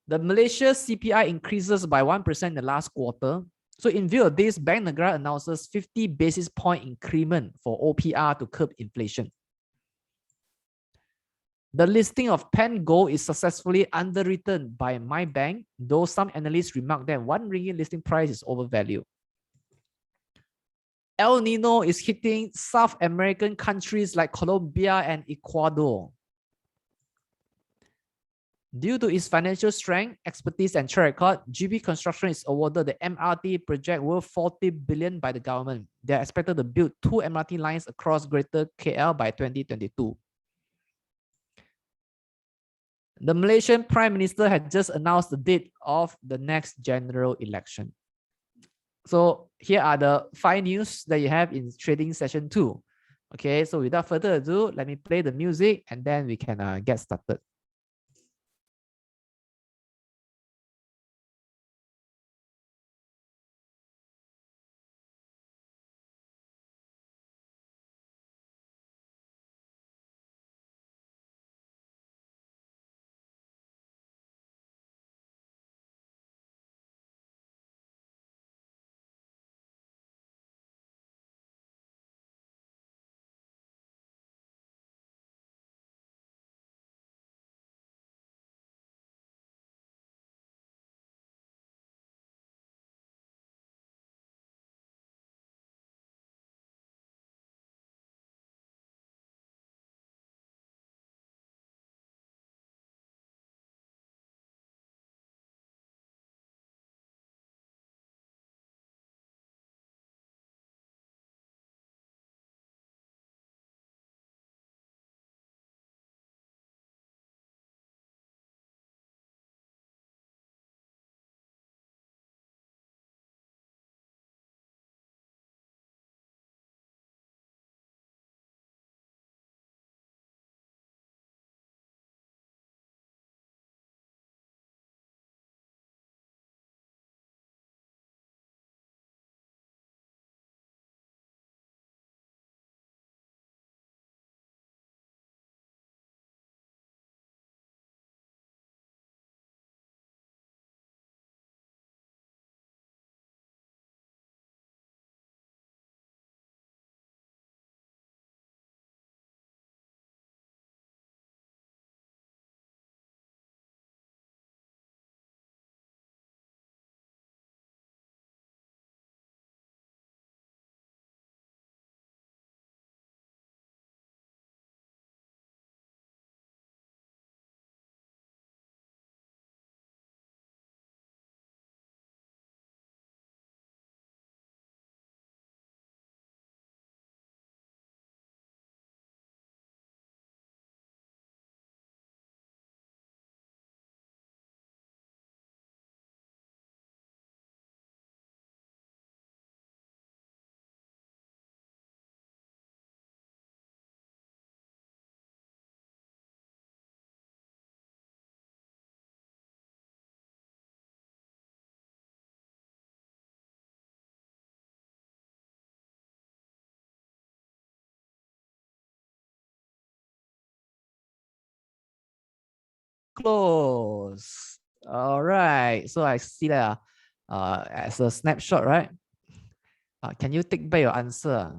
the Malaysia CPI increases by 1% in the last quarter. So in view of this, Bank Negara announces 50 basis point increment for OPR to curb inflation. The listing of PanGold is successfully underwritten by my bank, though some analysts remark that 1 ringgit listing price is overvalued. El Nino is hitting South American countries like Colombia and Ecuador. Due to its financial strength, expertise, and track record, GB Construction is awarded the MRT project worth 40 billion by the government. They are expected to build 2 MRT lines across Greater KL by 2022. The Malaysian Prime Minister had just announced the date of the next general election. So here are the 5 news that you have in trading session 2. Okay, so without further ado, let me play the music and then we can get started. close. All right. So I see that as a snapshot, right? Can you take back your answer?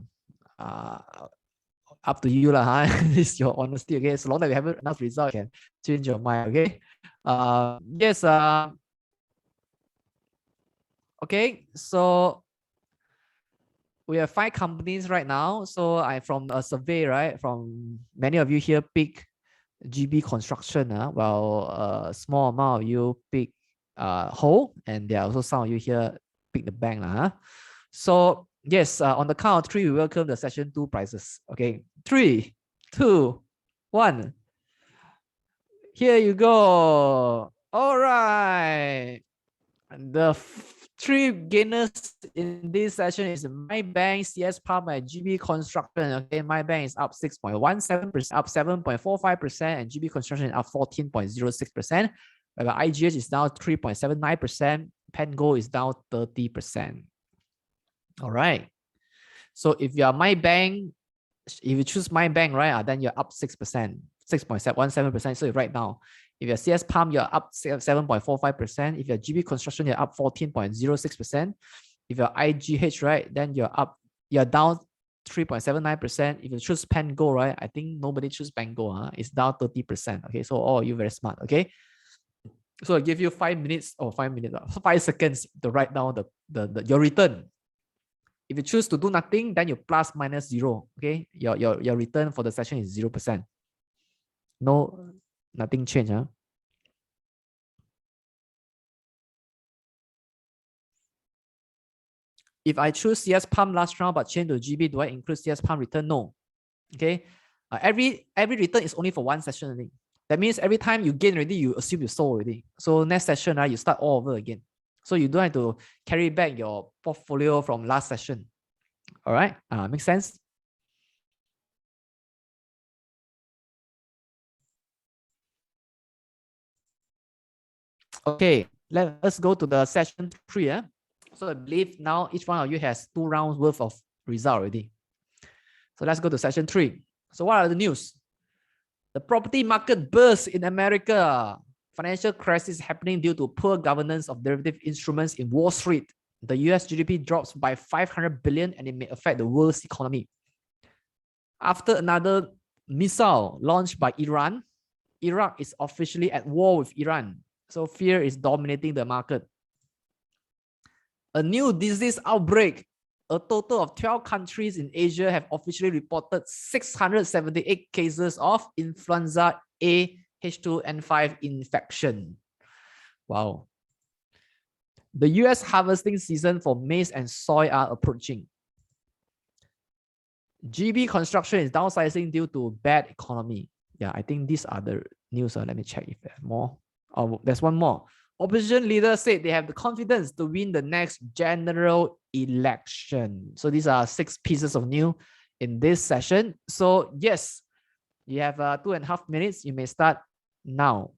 Uh, Up to you lah, huh? This is your honesty, okay? So long that we haven't enough result, you can change your mind, okay? Yes. Okay. So we have 5 companies right now. So I from a survey, right? From many of you here pick GB Construction, while a small amount of you pick Whole, and there are also some of you here pick the bank, huh? So yes, on the count of 3, we welcome the session 2 prizes. Okay, 3, 2, 1. Here you go. All right. The 3 gainers in this session is My Bank, CS Palm, and GB Construction. Okay, My Bank is up 6.17%, up 7.45%, and GB Construction is up 14.06%. While IGH is down 3.79%, Pengo is down 30%. All right. So if you are My Bank, if you choose My Bank, right, then you're up 6%, 6.17%. So you write down. If you're CS Palm, you're up 7.45%. If you're GB Construction, you're up 14.06%. If you're IGH, right, then you're down 3.79%. If you choose Pengo, right, I think nobody choose Pengo, huh? It's down 30%. Okay, so all you very smart, okay? So I give you 5 minutes or 5 minutes, 5 seconds to write down your return. If you choose to do nothing, then you plus minus 0. Okay, your return for the session is 0%. No, nothing change, huh? If I choose CS Palm last round but change to GB, do I include CS Palm return? No. Okay. Every return is only for 1 session only. That means every time you gain already, you assume you sold already. So next session, right, you start all over again. So you don't have to carry back your portfolio from last session. All right. Makes sense? Okay. Let us go to the session 3. So I believe now each one of you has 2 rounds worth of result already. So let's go to session 3. So what are the news? The property market burst in America. Financial crisis happening due to poor governance of derivative instruments in Wall Street. The US GDP drops by 500 billion and it may affect the world's economy. After another missile launched by Iran, Iraq is officially at war with Iran. So fear is dominating the market. A new disease outbreak. A total of 12 countries in Asia have officially reported 678 cases of influenza A H2N5 infection. Wow. The US harvesting season for maize and soy are approaching. GB Construction is downsizing due to bad economy. Yeah, I think these are the news. Let me check if there's more. Oh, there's one more. Opposition leaders said they have the confidence to win the next general election. So these are 6 pieces of news in this session. So yes, you have 2.5 minutes. You may start now.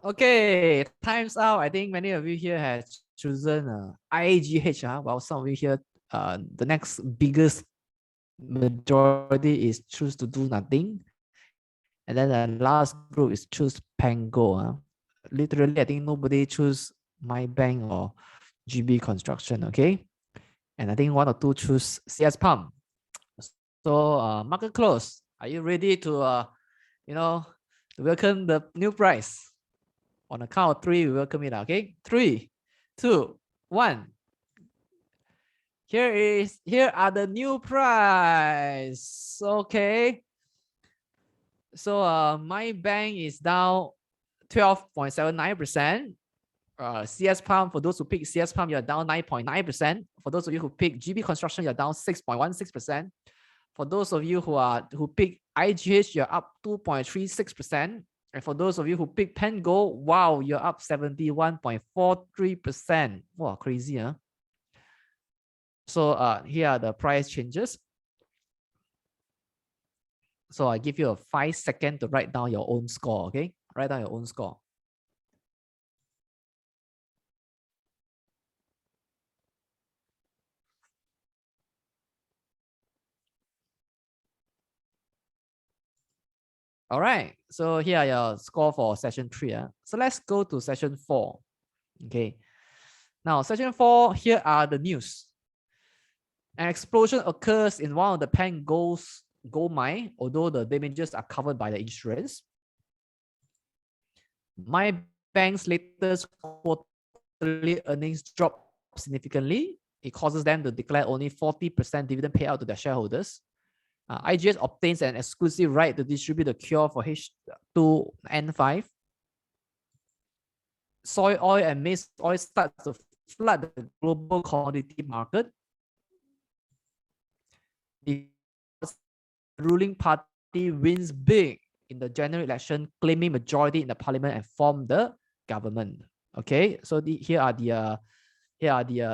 Okay, time's out. I think many of you here have chosen IGH. While some of you here, the next biggest majority is choose to do nothing. And then the last group is choose Pango. Literally, I think nobody choose My Bank or GB Construction, okay? And I think one or two choose CS Pump. So market close. Are you ready to, to welcome the new price? On the count of three, we welcome it, okay? 3, 2, 1. Here are the new price. Okay. So my bank is down 12.79%. CS Pump, for those who pick CS Pump, you're down 9.9%. For those of you who pick GB Construction, you're down 6.16%. For those of you who pick IGH, you're up 2.36%. And for those of you who pick Pengo, wow, you're up 71.43%. Wow, crazy, huh? So here are the price changes. So I give you a 5 second to write down your own score, okay? Write down your own score. All right, so here are your score for session 3. So let's go to session 4. Okay, now session 4, here are the news. An explosion occurs in one of the Pango's gold mine, although the damages are covered by the insurance. My bank's latest quarterly earnings drop significantly. It causes them to declare only 40% dividend payout to their shareholders. IGS obtains an exclusive right to distribute the cure for H2N5. Soy oil and maize oil starts to flood the global commodity market. The ruling party wins big in the general election, claiming majority in the parliament and form the government. Okay, so here are the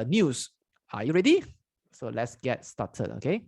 news. Are you ready? So let's get started. Okay.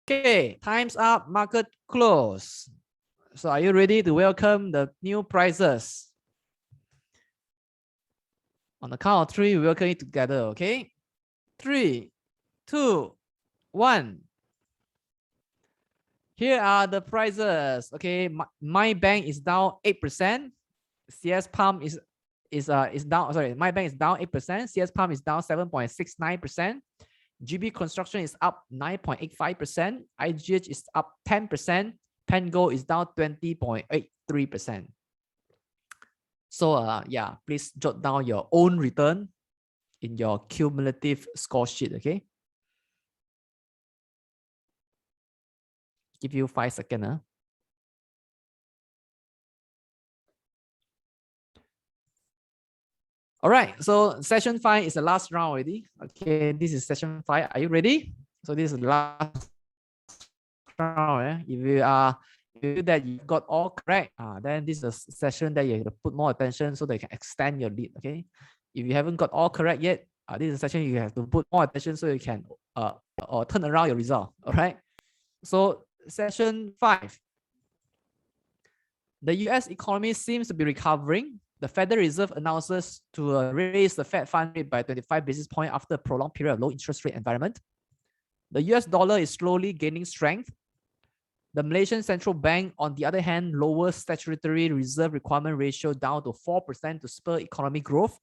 Okay, time's up, market close. So are you ready to welcome the new prices? On the count of three, we welcome it together, okay? 3, 2, 1. Here are the prices. Okay, my bank is down 8%. CS Palm is down. Sorry, my bank is down 8%. CS Palm is down 7.69%. GB Construction is up 9.85%. IGH is up 10%. Pengo is down 20.83%. So yeah, please jot down your own return in your cumulative score sheet. Okay. Give you 5 seconds. All right, so session 5 is the last round already. Okay, this is session 5. Are you ready? So this is the last round. If you feel that you've got all correct, then this is a session that you have to put more attention so that you can extend your lead. Okay, if you haven't got all correct yet, this is a session you have to put more attention so you can or turn around your result. All right. So session 5. The US economy seems to be recovering. The Federal Reserve announces to raise the Fed fund rate by 25 basis points after a prolonged period of low interest rate environment. The US dollar is slowly gaining strength. The Malaysian Central Bank, on the other hand, lowers statutory reserve requirement ratio down to 4% to spur economic growth.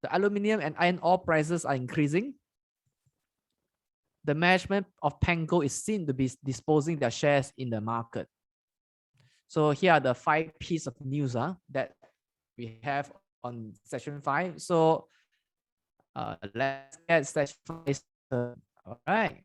The aluminium and iron ore prices are increasing. The management of Pengo is seen to be disposing their shares in the market. So here are the 5 pieces of news that we have on session 5. So let's get session 5. All right.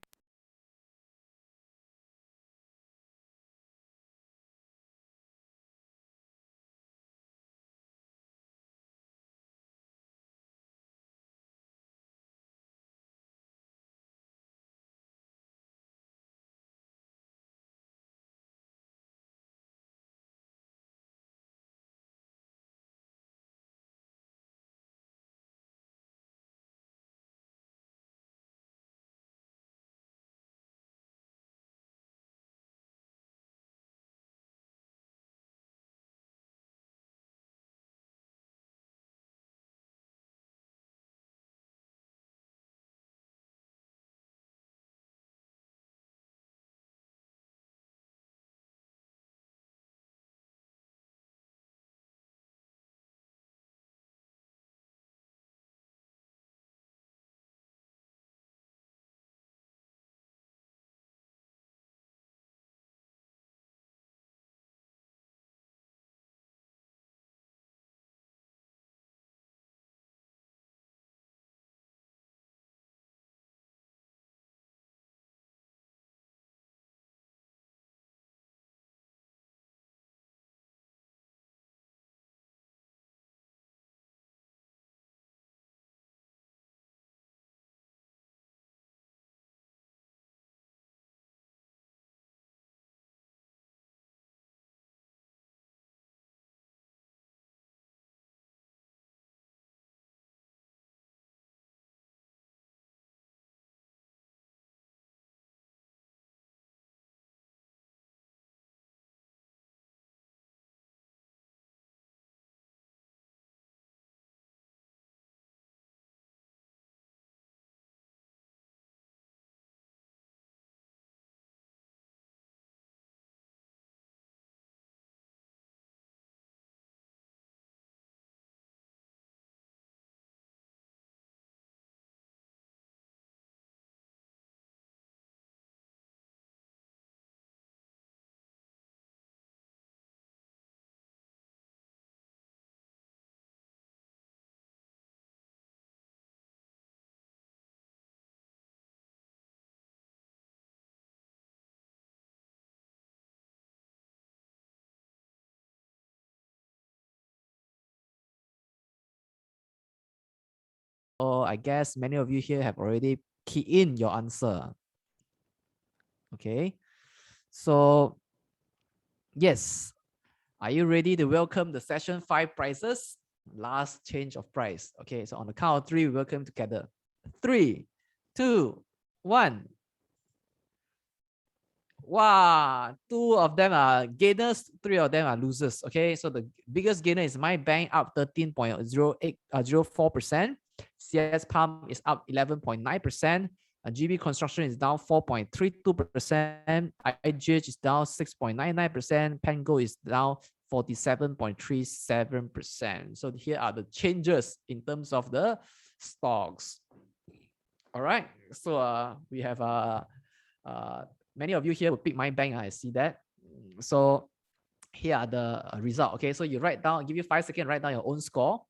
So I guess many of you here have already keyed in your answer. Okay. So yes, are you ready to welcome the session 5 prices? Last change of price. Okay, so on the count of 3, we welcome together. 3, 2, 1. Wow, two of them are gainers, three of them are losers. Okay, so the biggest gainer is my bank up 13.04%. CS Palm is up 11.9%. GB Construction is down 4.32%. IGH is down 6.99%. Pango is down 47.37%. So here are the changes in terms of the stocks. All right, so we have many of you here will pick my bank. I see that. So here are the result. Okay, so you write down, I'll give you 5 seconds, write down your own score.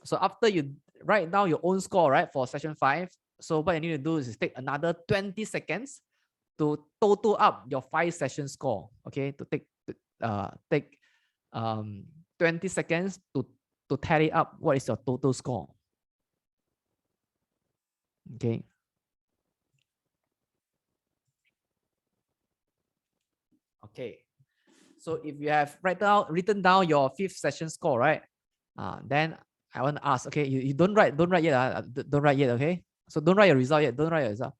So after you write down your own score, right, for session 5, so what you need to do is take another 20 seconds to total up your 5 session score. Okay, to take 20 seconds to tally up what is your total score. Okay. Okay. So if you have written down your 5th session score, right? Then I want to ask, okay, you don't write yet. Don't write yet, okay? So don't write your result yet. Don't write your result.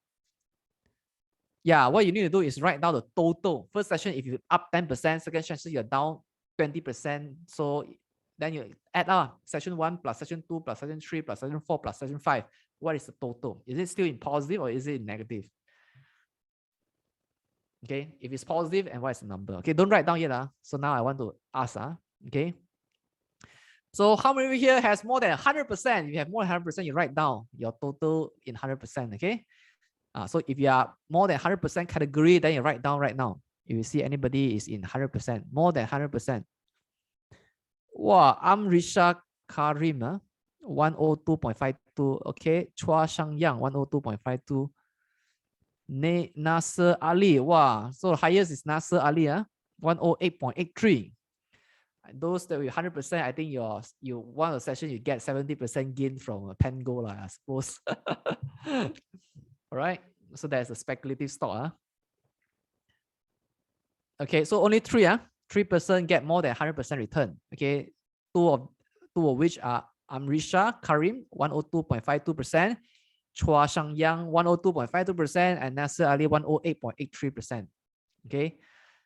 Yeah, what you need to do is write down the total. First session, if you up 10%, second session you're down 20%. So then you add up session 1 plus session 2 plus session 3 plus session 4 plus session 5. What is the total? Is it still in positive or is it in negative? Okay, if it's positive, and what is the number? Okay, don't write down yet. So now I want to ask. Okay. So how many of you here has more than 100%? If you have more than 100%, you write down your total in 100%. Okay. So if you are more than 100% category, then you write down right now. If you see anybody is in 100%, more than 100%. Wow, Amrisha Karim, 102.52. Okay, Chua Shang Yang, 102.52. Nasser Ali, wow, so highest is Nasser Ali, 108.83. Those that with 100%, I think you one of the session you get 70% gain from a Pango, I suppose. All right, so there's a speculative stock. Okay, so only 3% get more than 100% return. Okay, two of which are Amrisha Karim, 102.52%, Chua Shang Yang, 102.52%, and Nasser Ali, 108.83%. Okay,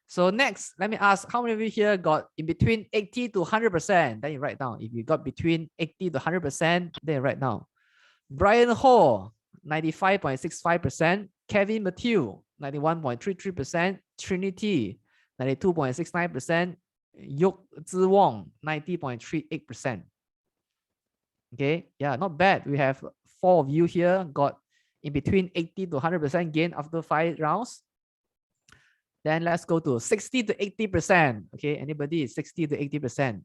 so next, let me ask, how many of you here got in between 80 to 100%? Then you write down. If you got between 80 to 100%, then you write down. Brian Ho, 95.65%. Kevin Matthew, 91.33%. Trinity, 92.69%. Yok Zi Wong, 90.38%. Okay, yeah, not bad. We have 4 of you here got in between 80 to 100% gain after 5 rounds. Then let's go to 60 to 80%. Okay, anybody is 60 to 80%?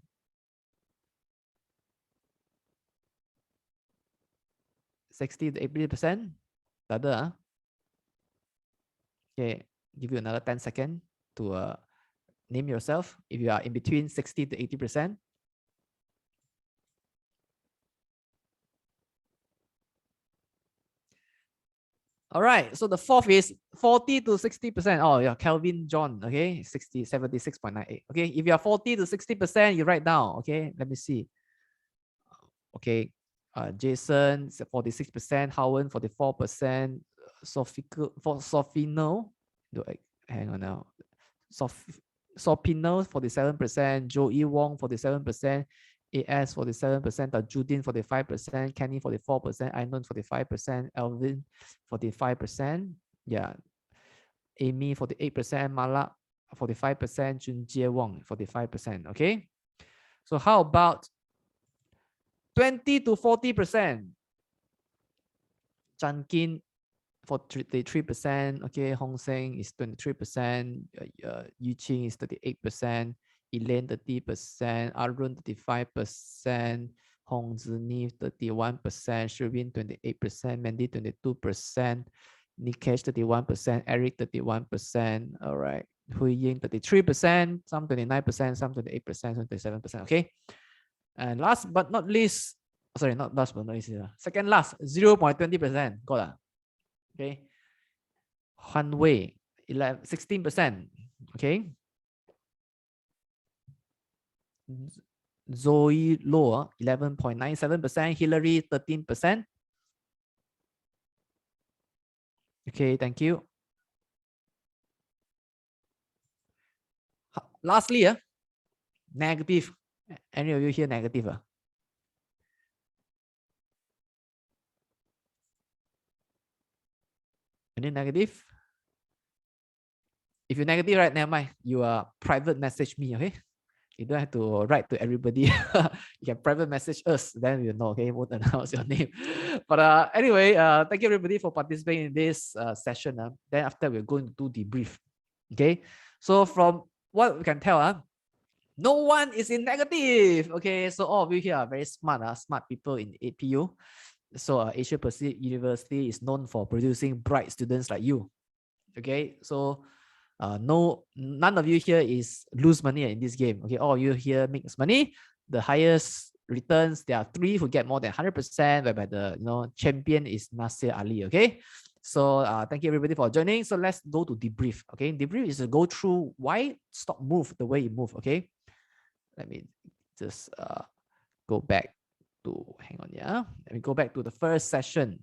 $60 to 80%. Okay, give you another 10 seconds to name yourself if you are in between 60 to 80%. All right, so the 4th is 40 to 60%. Oh, yeah, Kelvin John, okay, 76.98. Okay, if you are 40 to 60%, you write down. Okay, let me see. Okay, Jason 46%, Howard 44%, Sofino, hang on now, Sopino 47%, Joey Wong 47%, AS 47%, Judin 45%, Kenny 44%, Ainon 45%, Elvin 45%, yeah, Amy 48%, Malak 45%, Junjie Wong 45%. Okay, so how about 20 to 40%? Chan Kin 43%. Okay, Hong Seng is 23%. Yu Qing is 38%. Elaine 30%. Arun 35%. Hong Zini 31%. Sherwin 28%. Mandy 22%. Nikesh 31%. Eric 31%. All right. Hui Ying 33%. Some 29%. Some 28%. Some 27%. Okay. And last but not least, sorry, not last but not least, second last, 0.20%. Got that? Okay. Han Wei, 16%. Okay. Zoe Low, 11.97%. Hillary, 13%. Okay, thank you. Lastly, negative. Any of you here negative? Any negative? If you're negative, right, never mind. You private message me, okay? You don't have to write to everybody. You can private message us, then we'll know, okay? Won't announce your name. But anyway, thank you everybody for participating in this session. Then after we're going to do debrief. Okay. So from what we can tell, no one is in negative. Okay. So all of you here are very smart, smart people in APU. So Asia Pacific University is known for producing bright students like you. Okay. So none of you here is lose money in this game. Okay, all of you here makes money. The highest returns, there are 3 who get more than 100%, whereby the champion is Nasir Ali. Okay, so thank you everybody for joining. So let's go to debrief. Okay, debrief is to go through why stock move the way it move. Okay, let me just go back to let me go back to the first session.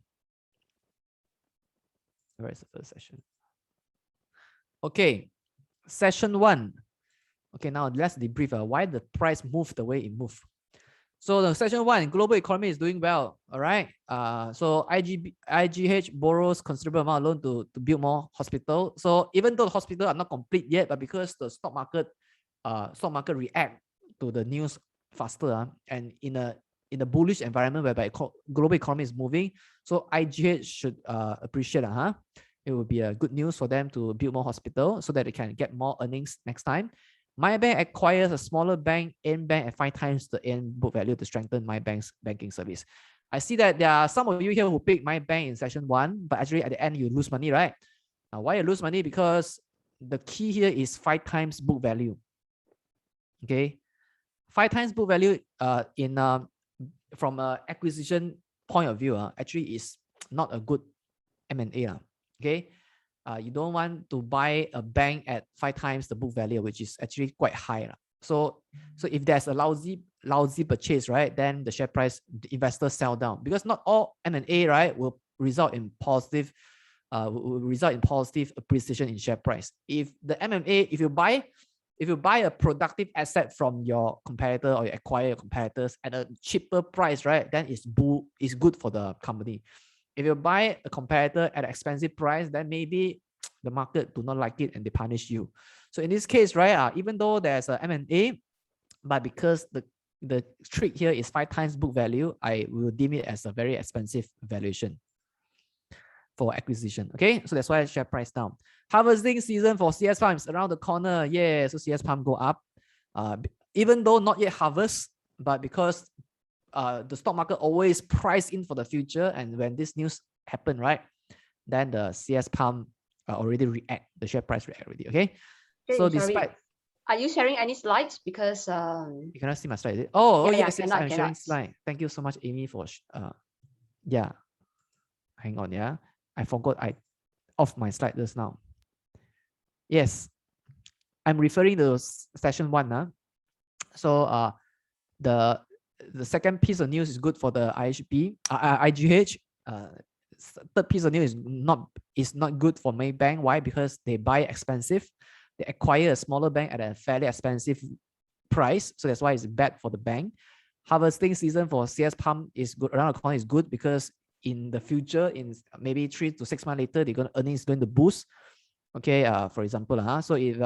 Where is the first session? Okay, session 1. Okay, now let's debrief why the price moved the way it moved. So the session 1, global economy is doing well. All right. So IGH borrows considerable amount of loan to build more hospital. So even though the hospital are not complete yet, but because the stock market react to the news faster, and in a bullish environment whereby global economy is moving, so IGH should appreciate it will be a good news for them to build more hospital so that they can get more earnings next time. My bank acquires a smaller bank, AIM Bank, at 5 times the AIM book value to strengthen my bank's banking service. I see that there are some of you here who picked my bank in session 1, but actually at the end you lose money, right? Why you lose money? Because the key here is 5 times book value. Okay, 5 times book value from an acquisition point of view actually is not a good M&A. Okay, you don't want to buy a bank at 5 times the book value, which is actually quite high. So if there's a lousy purchase, right, then the share price, the investors sell down, because not all M&A, right, will result in positive appreciation in share price. If the M&A, if you buy a productive asset from your competitor, or you acquire your competitors at a cheaper price, right, then it's good for the company. If you buy a competitor at an expensive price, then maybe the market do not like it and they punish you. So in this case, right, even though there's a M&A, but because the trick here is 5 times book value, I will deem it as a very expensive valuation for acquisition. Okay, so that's why share price down. Harvesting season for CS Palm is around the corner. Yeah, so CS Palm go up, even though not yet harvest, but because the stock market always price in for the future, and when this news happen, right, then the CS Palm already react, the share price react already. Okay, so despite, are you sharing any slides? Because you cannot see my slide, is it? Oh, yeah, yes, I'm sharing slide. Thank you so much, Amy, for yeah, hang on, yeah, I forgot I off my slide just now. Yes, I'm referring to session 1. So the second piece of news is good for the IGH. Third piece of news is not good for Maybank. Why? Because they buy expensive. They acquire a smaller bank at a fairly expensive price. So that's why it's bad for the bank. Harvesting season for CS Palm is good. Around the corner is good because in the future, in maybe 3 to 6 months later, earnings is going to boost. Okay, for example, so if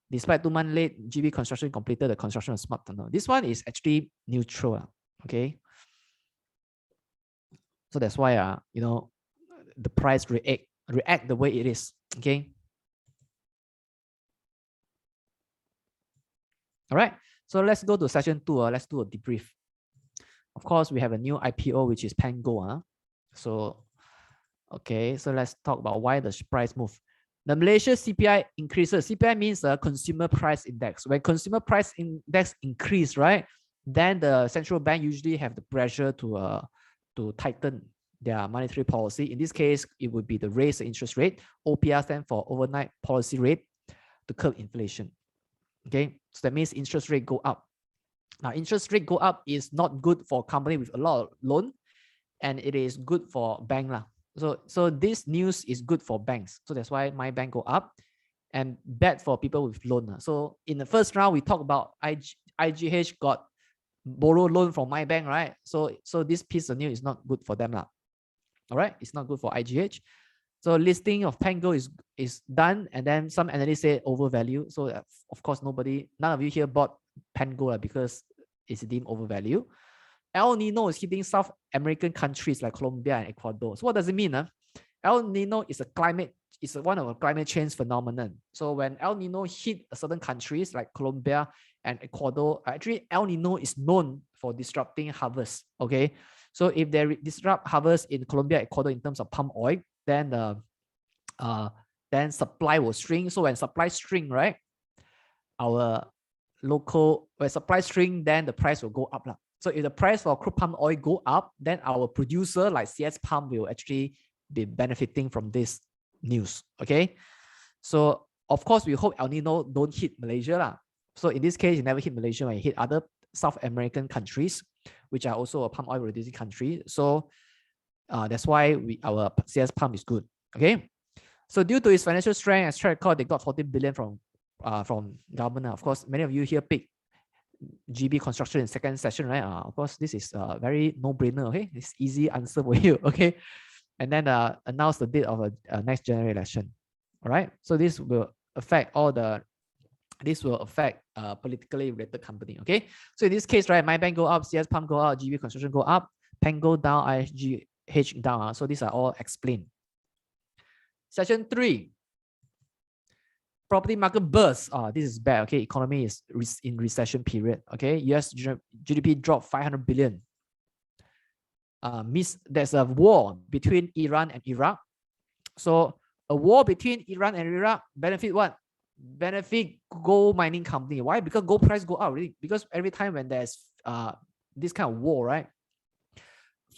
despite 2 months late, GB construction completed the construction of smart tunnel. This one is actually neutral. Okay, so that's why the price react the way it is. Okay. All right. So let's go to session 2. Let's do a debrief. Of course, we have a new IPO, which is Pango. So, okay. So let's talk about why the price move. The Malaysia CPI increases. CPI means the consumer price index. When consumer price index increase, right, then the central bank usually have the pressure to tighten their monetary policy. In this case, it would be the raise the interest rate. OPR stand for overnight policy rate, to curb inflation. Okay, so that means interest rate go up. Now, interest rate go up is not good for company with a lot of loan, and it is good for bank. So this news is good for banks. So that's why my bank go up, and bad for people with loan. So in the first round, we talked about IGH got borrow loan from my bank, right? So this piece of news is not good for them. All right, it's not good for IGH. So listing of Pango is done, and then some analysts say overvalue. So of course none of you here bought Pango because it's deemed overvalue. El Nino is hitting South American countries like Colombia and Ecuador. So what does it mean? El Nino is one of a climate change phenomenon. So when El Nino hit certain countries like Colombia and Ecuador, actually El Nino is known for disrupting harvest. Okay, so if they disrupt harvest in Colombia, Ecuador in terms of palm oil, then supply will shrink. So when supply shrink, right, when supply shrink, then the price will go up. So if the price for crude palm oil go up, then our producer like CS Palm will actually be benefiting from this news. Okay, so of course we hope El Nino don't hit Malaysia. So in this case, it never hit Malaysia when it hit other South American countries, which are also a palm oil producing country. So that's why our CS Palm is good. Okay, so due to its financial strength, as track record, they got 14 billion from government. Of course, many of you here pick GB construction in second session, right? Of course, this is a very no-brainer. Okay, it's easy answer for you. Okay, and then announce the date of a next general election. All right, so this will affect politically related company. Okay, so in this case, right, my bank go up, CS Palm go up, GB construction go up, Pen go down, IGH down. So these are all explained. Section 3. Property market burst. This is bad. Okay, economy is in recession period. Okay, US GDP dropped 500 billion. There's a war between Iran and Iraq. So a war between Iran and Iraq benefit what? Benefit gold mining company. Why? Because gold price go up. Really? Because every time when there's this kind of war, right?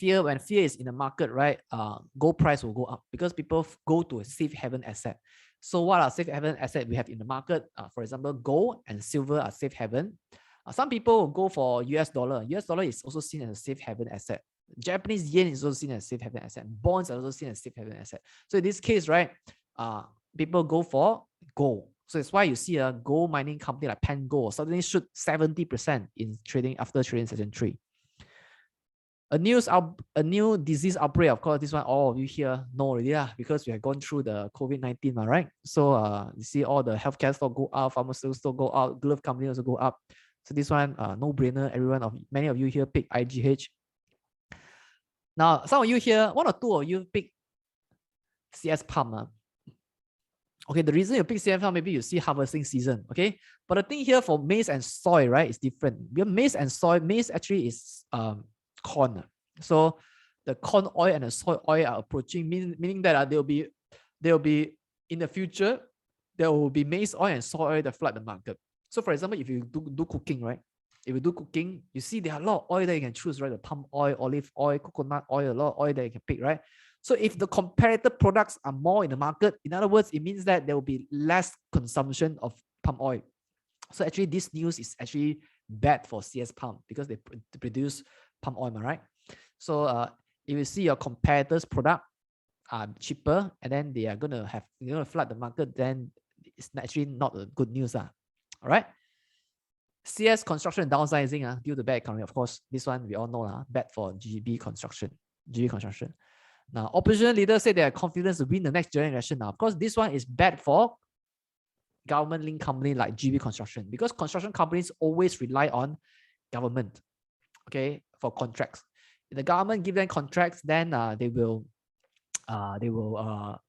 When fear is in the market, right? Gold price will go up because people go to a safe haven asset. So what are safe haven assets we have in the market? For example, gold and silver are safe haven. Some people will go for US dollar. US dollar is also seen as a safe haven asset. Japanese yen is also seen as a safe haven asset. Bonds are also seen as safe haven asset. So in this case, right, people go for gold. So that's why you see a gold mining company like Pan Gold suddenly shoot 70% in trading after trading session 3. A new disease outbreak, of course, this one all of you here know already, because we have gone through the COVID-19, right? So you see all the healthcare stock go up, pharmaceutical stock go up, glove company also go up. So this one, no brainer. Many of you here pick IGH. Now, some of you here, one or two of you pick CS Palm. Okay, the reason you pick CS Palm, maybe you see harvesting season. Okay, but the thing here for maize and soy, right, is different. Because maize and soy, maize actually is corn. So the corn oil and the soy oil are approaching, meaning that they'll be in the future, there will be maize oil and soy oil that flood the market. So for example, if you do cooking, right? If you do cooking, you see there are a lot of oil that you can choose, right? The palm oil, olive oil, coconut oil, a lot of oil that you can pick, right? So if the comparative products are more in the market, in other words, it means that there will be less consumption of palm oil. So actually, this news is actually bad for CS Palm because they produce palm oil, right? So if you see your competitors' product are cheaper and then they are gonna flood the market, then it's actually not a good news. All right. CS construction downsizing due to bad economy. Of course, this one we all know bad for GB construction. Now, opposition leaders say they are confident to win the next general election. Now, of course, this one is bad for government-linked company like GB Construction because construction companies always rely on government, okay, for contracts. If the government give them contracts, then they will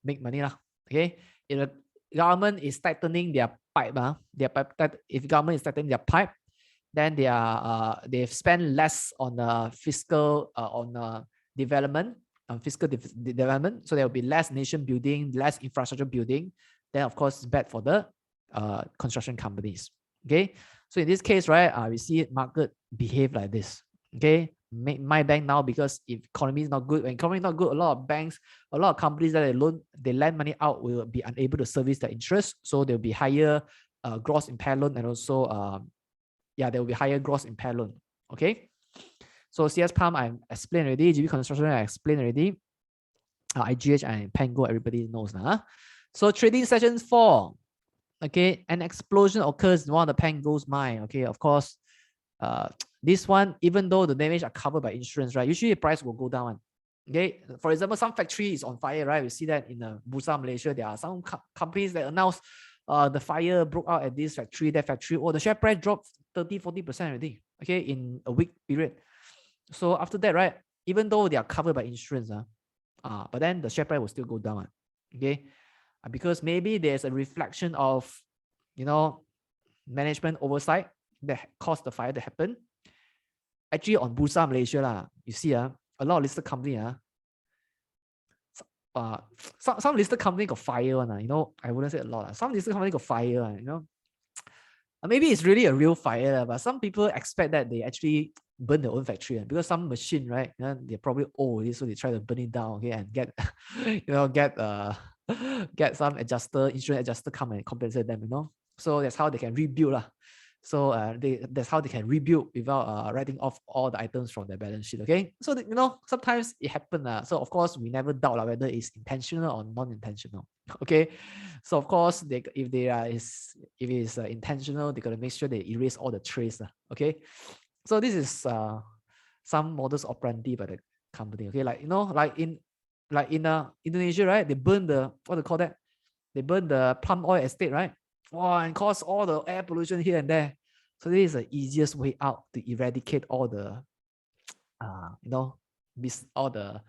make money, okay. If the government is tightening their pipe, if government is tightening their pipe, then they've spent less on fiscal development. Development, so there will be less nation building, less infrastructure building. Then of course it's bad for the construction companies. Okay, so in this case, right, we see market behave like this. Okay, my bank now, because if economy is not good, when economy is not good, a lot of banks, a lot of companies that they lend money out will be unable to service the interest, so there will be higher gross impaired loan, and also there will be higher gross impaired loan. Okay. So CS Palm I explained already, GB Construction I explained already. IGH and Pango, everybody knows now. Huh? So trading session 4, okay, an explosion occurs in one of the Pango's mine. Okay, of course, this one, even though the damage are covered by insurance, right, usually the price will go down. Okay, for example, some factory is on fire, right? We see that in Bursa, Malaysia. There are some companies that announce the fire broke out at this factory, that factory, or the share price dropped 30-40% already, okay, in a week period. So after that, right, even though they are covered by insurance, but then the share price will still go down, okay, because maybe there's a reflection of, you know, management oversight that caused the fire to happen. Actually, on Bursa Malaysia, you see, a lot of listed company, some listed company got fire one, you know. I wouldn't say a lot. Some listed company got fire, you know. Maybe it's really a real fire, but some people expect that they actually burn their own factory, because some machine, right? You know, they're probably old, so they try to burn it down, okay, and get, you know, get some insurance adjuster come and compensate them, you know. So that's how they can rebuild. So that's how they can rebuild without writing off all the items from their balance sheet. Okay, so you know, sometimes it happens. So of course we never doubt whether it's intentional or non-intentional. Okay, so of course if it is intentional, they gotta make sure they erase all the trace. Okay, so this is some modus operandi by the company. Okay, like, you know, like in Indonesia, right? They burn the, what do you call that? They burn the palm oil estate, right? Wow, and cause all the air pollution here and there. So this is the easiest way out to eradicate all the, you know, all the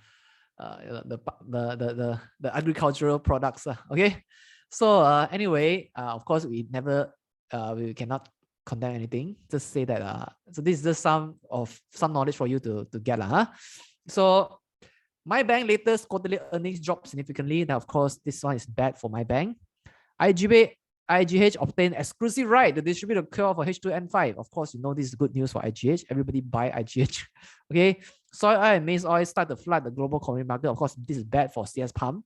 agricultural products. Okay, so anyway, of course we cannot condemn anything. Just say that. So this is just some knowledge for you to get, huh? So my bank latest quarterly earnings dropped significantly. Now, of course, this one is bad for my bank. IGH obtained exclusive right to distribute a cure for H2N5. Of course, you know this is good news for IGH. Everybody buy IGH. Okay, soy oil and maize oil start to flood the global commodity market. Of course, this is bad for CS Palm.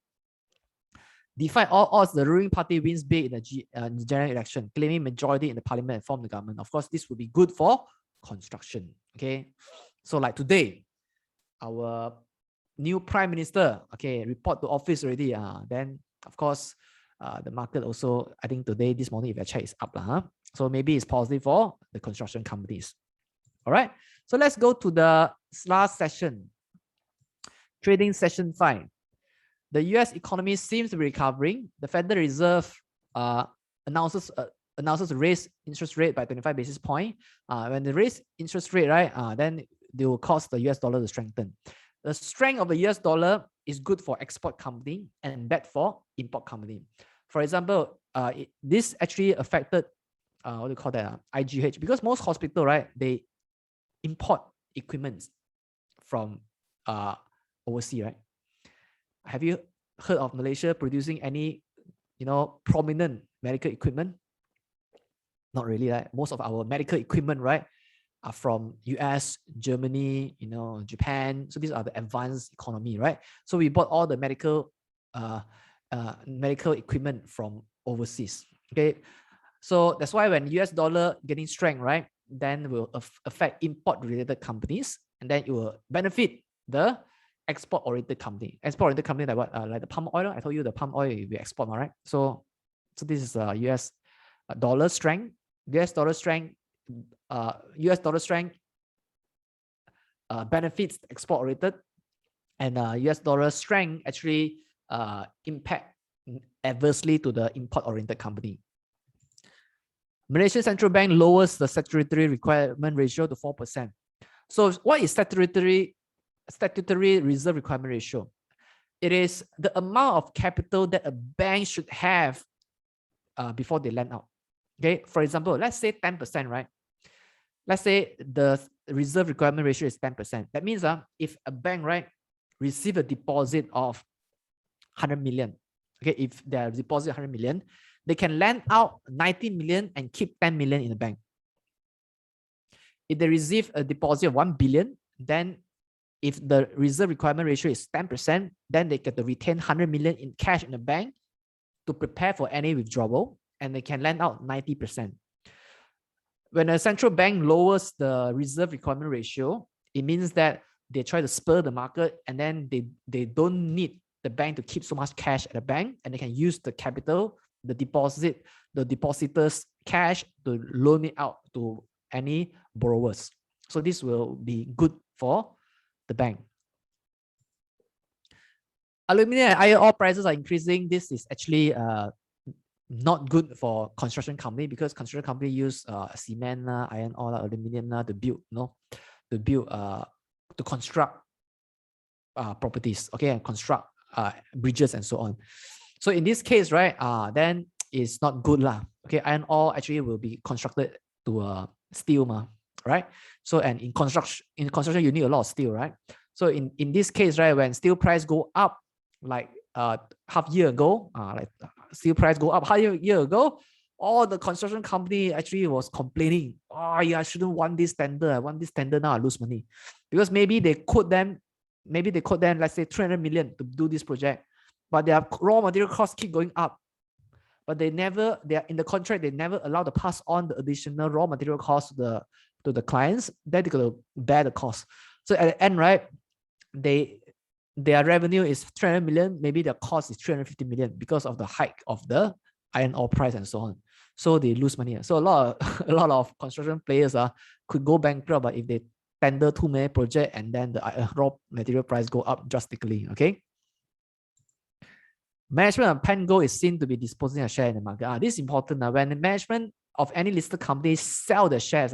Despite all odds, the ruling party wins big in the general election, claiming majority in the parliament and form the government. Of course, this will be good for construction. Okay, so like today, our new prime minister, okay, report to office already. Then of course, the market also, I think today, this morning, if I check, is up. So maybe it's positive for the construction companies. All right. So let's go to the last session, trading session 5. The US economy seems to be recovering. The Federal Reserve announces to raise interest rate by 25 basis points. When they raise interest rate, right, then they will cause the US dollar to strengthen. The strength of the US dollar is good for export company and bad for import company. For example, this actually affected what do you call that? IGH, because most hospital, right, they import equipment from overseas, right? Have you heard of Malaysia producing any, you know, prominent medical equipment? Not really, right? Most of our medical equipment, right, are from US, Germany, you know, Japan. So these are the advanced economy, right? So we bought all the medical equipment from overseas. Okay, so that's why when US dollar getting strength, right, then will affect import related companies, and then it will benefit the export oriented company. Export oriented company like what? Like the palm oil. I told you the palm oil we export, right? So this is US dollar strength. US dollar strength. US dollar strength benefits export oriented, and US dollar strength actually impact adversely to the import oriented company. Malaysian Central Bank lowers the statutory requirement ratio to 4%. So what is statutory reserve requirement ratio? It is the amount of capital that a bank should have before they lend out. Okay, for example, let's say 10%, right? Let's say the reserve requirement ratio is 10%. That means if a bank, right, receive a deposit of 100 million, okay, if they deposit 100 million, they can lend out 19 million and keep 10 million in the bank. If they receive a deposit of 1 billion, then if the reserve requirement ratio is 10%, then they get to retain 100 million in cash in the bank to prepare for any withdrawal, and they can lend out 90%. When a central bank lowers the reserve requirement ratio, it means that they try to spur the market, and then they don't need the bank to keep so much cash at the bank, and they can use the capital, the depositors' cash to loan it out to any borrowers. So this will be good for the bank. Aluminum and iron ore prices are increasing. This is actually not good for construction company, because construction company use cement, iron ore, aluminum to build, to construct properties, okay, and construct bridges and so on. So in this case, right, then it's not good lah. Okay, iron ore actually will be constructed to steel, right? So, and in construction you need a lot of steel, right? So in this case, right, when steel price go up, like half year ago, like steel price go up half year ago, all the construction company actually was complaining, oh yeah, I shouldn't want this tender. I want this tender now, I lose money. Because maybe they quote them, let's say 300 million to do this project, but their raw material costs keep going up. But they are in the contract, they never allow to pass on the additional raw material costs to the clients. They're going to bear the cost. So at the end, right, their revenue is 300 million, maybe their cost is 350 million because of the hike of the iron ore price and so on. So they lose money. So a lot of construction players could go bankrupt, but if they tender too many projects and then the raw material price go up drastically. Okay. Management of Pango is seen to be disposing a share in the market. This is important. When the management of any listed company sell the shares,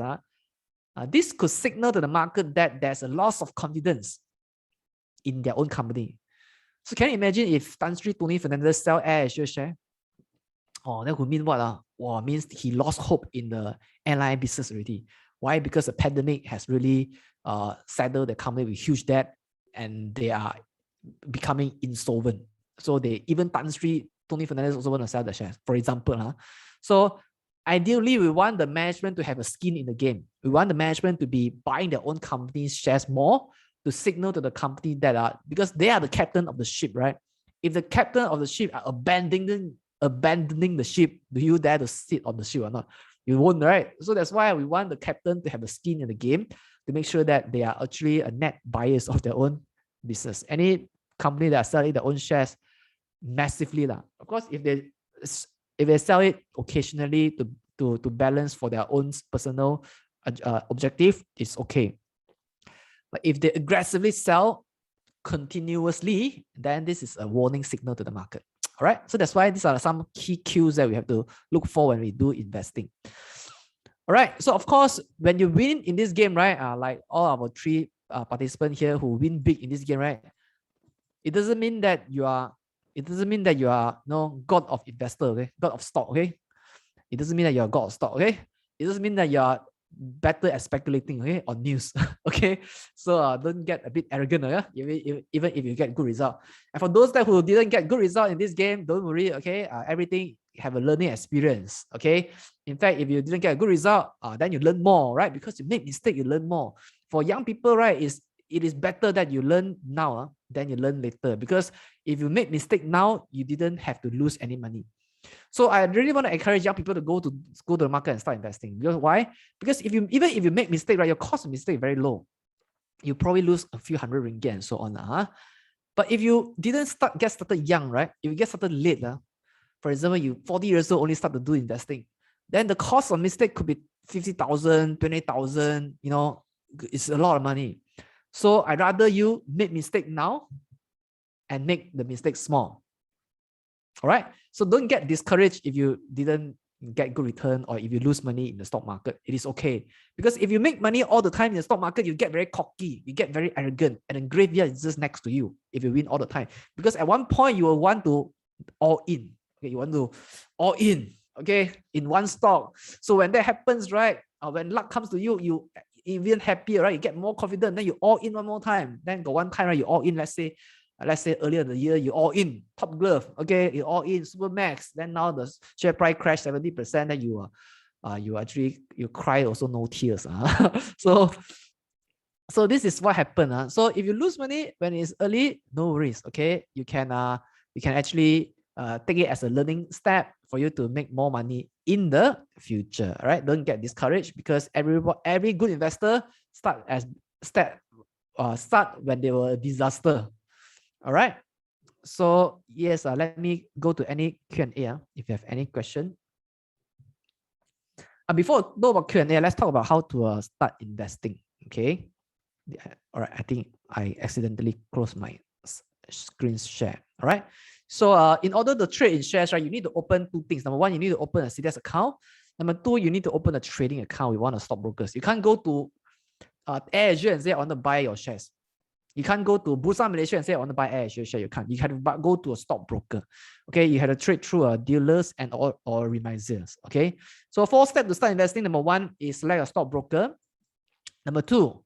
this could signal to the market that there's a loss of confidence in their own company. So can you imagine if Tan Sri Tony Fernandez sell AirAsia share? Oh, that would mean what? Well, means he lost hope in the airline business already. Why? Because the pandemic has really saddled the company with huge debt, and they are becoming insolvent. So even Tan Sri Tony Fernandez also want to sell the shares, for example. So ideally, we want the management to have a skin in the game. We want the management to be buying their own company's shares more, to signal to the company that because they are the captain of the ship, right? If the captain of the ship are abandoning the ship, do you dare to sit on the ship or not? You won't, right? So that's why we want the captain to have a skin in the game, to make sure that they are actually a net buyers of their own business. Any company that are selling their own shares massively, of course, if they sell it occasionally to balance for their own personal objective, it's okay. But if they aggressively sell continuously, then this is a warning signal to the market. All right. So that's why these are some key cues that we have to look for when we do investing. All right. So of course, when you win in this game, right, like all our three participants here who win big in this game, right, it doesn't mean that you are god of investor, okay, god of stock, okay. It doesn't mean that you're god of stock, okay. It doesn't mean that you're better at speculating, okay, on news. Okay, so don't get a bit arrogant, okay? Even if you get good result. And for those that who didn't get good result in this game, don't worry, okay. Everything have a learning experience, okay. In fact, if you didn't get a good result, then you learn more, right? Because you make mistake, you learn more. For young people, right, it is better that you learn now than you learn later, because if you make mistake now, you didn't have to lose any money. So I really want to encourage young people to go to the market and start investing. Because why? Because even if you make mistake, right, your cost of mistake is very low. You probably lose a few hundred ringgit and so on. But if you didn't get started young, right? If you get started late, for example, you 40 years old only start to do investing, then the cost of mistake could be 50,000, 20,000. It's a lot of money. So I'd rather you make mistake now and make the mistake small. All right. So don't get discouraged if you didn't get good return or if you lose money in the stock market. It is okay. Because if you make money all the time in the stock market, you get very cocky, you get very arrogant, and the graveyard is just next to you if you win all the time. Because at one point you will want to all in. Okay, you want to all in, okay, in one stock. So when that happens, right, when luck comes to you, you even happier, right? You get more confident, then you all in one more time. Then got one time, right, you all in, let's say earlier in the year, you all in Top Glove, okay, you all in Supermax. Then now the share price crash 70%, then you cry also, no tears. So this is what happened. So if you lose money when it's early, no worries, okay. You can actually take it as a learning step for you to make more money in the future. All right, don't get discouraged, because every good investor start when they were a disaster. All right. So yes, let me go to any Q&A if you have any question. Before go about Q&A, let's talk about how to start investing. Okay. All right. I think I accidentally closed my screen share. All right. So in order to trade in shares, right, you need to open two things. Number one, you need to open a CDS account. Number two, you need to open a trading account with one of the stockbrokers. You can't go to AirAsia and say I want to buy your shares. You can't go to Bursa Malaysia and say I want to buy AirAsia share. You can't. You have to go to a stockbroker. Okay, you have to trade through dealers and or remisers. Okay, so 4 steps to start investing. Number one is select a stockbroker. Number two,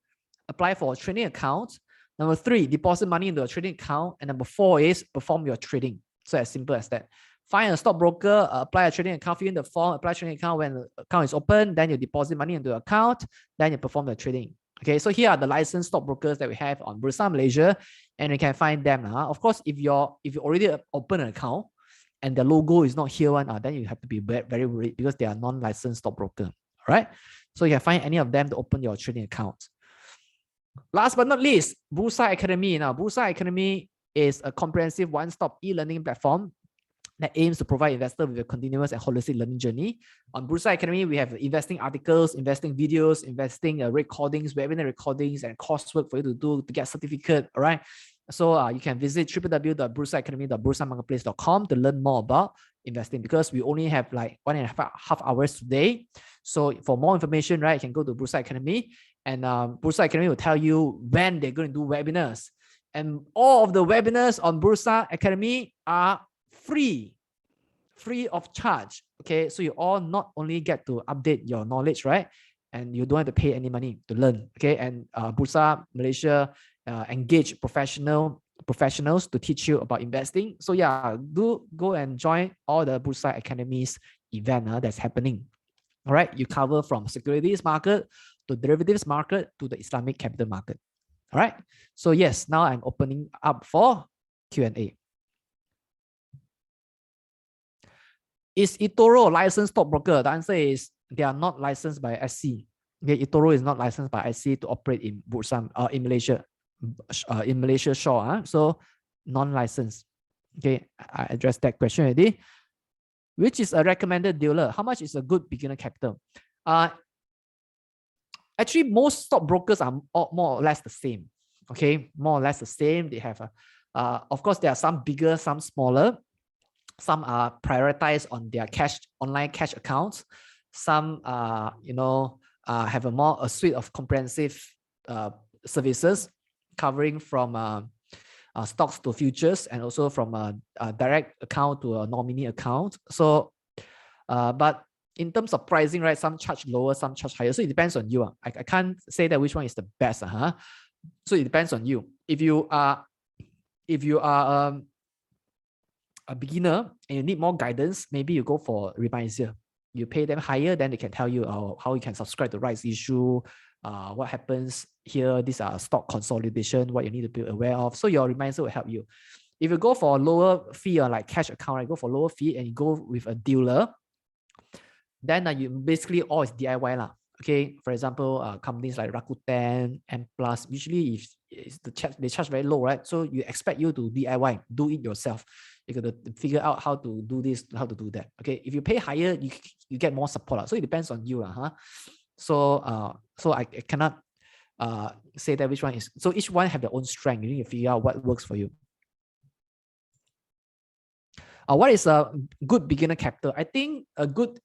apply for a trading account. Number three, deposit money into a trading account. And number four is perform your trading. So as simple as that. Find a stockbroker, apply a trading account, fill in the form, apply a trading account. When the account is open, then you deposit money into the account, then you perform the trading. Okay, so here are the licensed stockbrokers that we have on Bursa Malaysia, and you can find them. Of course, if you already open an account and the logo is not here then you have to be very worried because they are non-licensed stockbroker. All right, so you can find any of them to open your trading account. Last but not least, BURSA Academy. Now, BURSA Academy is a comprehensive one-stop e-learning platform that aims to provide investors with a continuous and holistic learning journey. On BURSA Academy, we have investing articles, investing videos, investing recordings, webinar recordings, and coursework for you to do to get certificate. All right. So you can visit www.bursaacademy.bursamarketplace.com to learn more about investing, because we only have like 1.5 hours today. So for more information, right, you can go to BURSA Academy, and BURSA Academy will tell you when they're going to do webinars. And all of the webinars on BURSA Academy are free of charge. Okay, so you all not only get to update your knowledge, right, and you don't have to pay any money to learn. Okay, and Bursa Malaysia engage professionals to teach you about investing. So yeah, do go and join all the Bursa Academies event that's happening. All right, you cover from securities market to derivatives market to the Islamic capital market. All right, so yes, now I'm opening up for Q&A. Is eToro licensed stockbroker? The answer is they are not licensed by SC. Okay, eToro is not licensed by SC to operate in Bursa in Malaysia. In Malaysia Shore, so non-licensed. Okay, I addressed that question already. Which is a recommended dealer? How much is a good beginner capital? Actually, most stockbrokers are more or less the same. Okay, more or less the same. They have of course, there are some bigger, some smaller. Some are prioritized on their online cash accounts. Some have a suite of comprehensive services covering from stocks to futures, and also from a direct account to a nominee account. So, but in terms of pricing, right, some charge lower, some charge higher. So it depends on you. I can't say that which one is the best. So it depends on you. If you are a beginner and you need more guidance, maybe you go for remiser. You pay them higher, then they can tell you how you can subscribe to rights issue, what happens here, these are stock consolidation, what you need to be aware of. So your remiser will help you. If you go for a lower fee or like cash account, right, go for lower fee and you go with a dealer, then you basically all is DIY lah. Okay, for example, companies like Rakuten, M Plus, usually if they charge very low, right? So you expect you to DIY, do it yourself. You got to figure out how to do this, how to do that. Okay, if you pay higher, you get more support. So it depends on you, So I cannot say that which one is. So each one have their own strength. You need to figure out what works for you. What is a good beginner capital? I think a good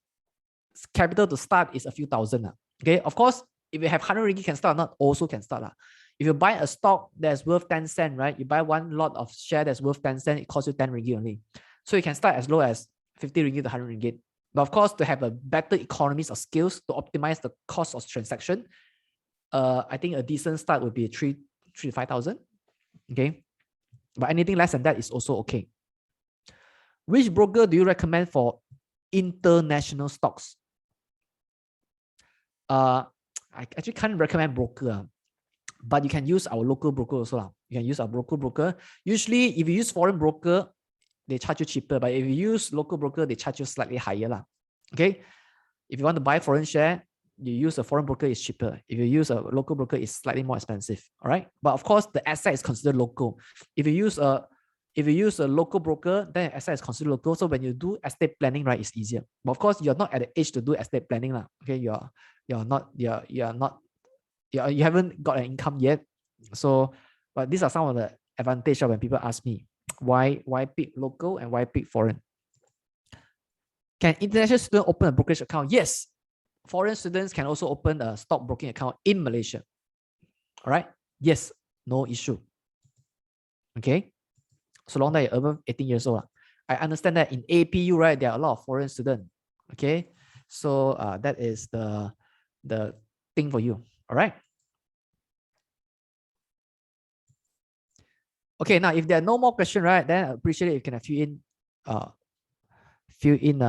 capital to start is a few thousand. Okay, of course, if you have 100 ringgit can start, not also can start. If you buy a stock that's worth 10 cents, right? You buy one lot of share that's worth 10 cents, it costs you 10 ringgit only. So you can start as low as 50 ringgit to 100 ringgit. But of course, to have a better economies of scales to optimize the cost of transaction, I think a decent start would be 3 to 5,000. Okay, but anything less than that is also okay. Which broker do you recommend for international stocks? I actually can't recommend broker, but you can use our local broker also. You can use our local broker. Usually, if you use foreign broker, they charge you cheaper. But if you use local broker, they charge you slightly higher. Okay, if you want to buy foreign share, you use a foreign broker, is cheaper. If you use a local broker, it's slightly more expensive. All right, but of course, the asset is considered local. If you use a If you use a local broker, then asset is considered local. So when you do estate planning, right, it's easier. But of course, you're not at the age to do estate planning, lah. Okay, you haven't got an income yet. So, but these are some of the advantages when people ask me why pick local and why pick foreign. Can international students open a brokerage account? Yes. Foreign students can also open a stock broking account in Malaysia. All right. Yes. No issue. Okay. So long that you're above 18 years old. I understand that in APU, right, there are a lot of foreign students. Okay. So that is the thing for you. All right. Okay. Now, if there are no more questions, right, then I appreciate it if you can fill in,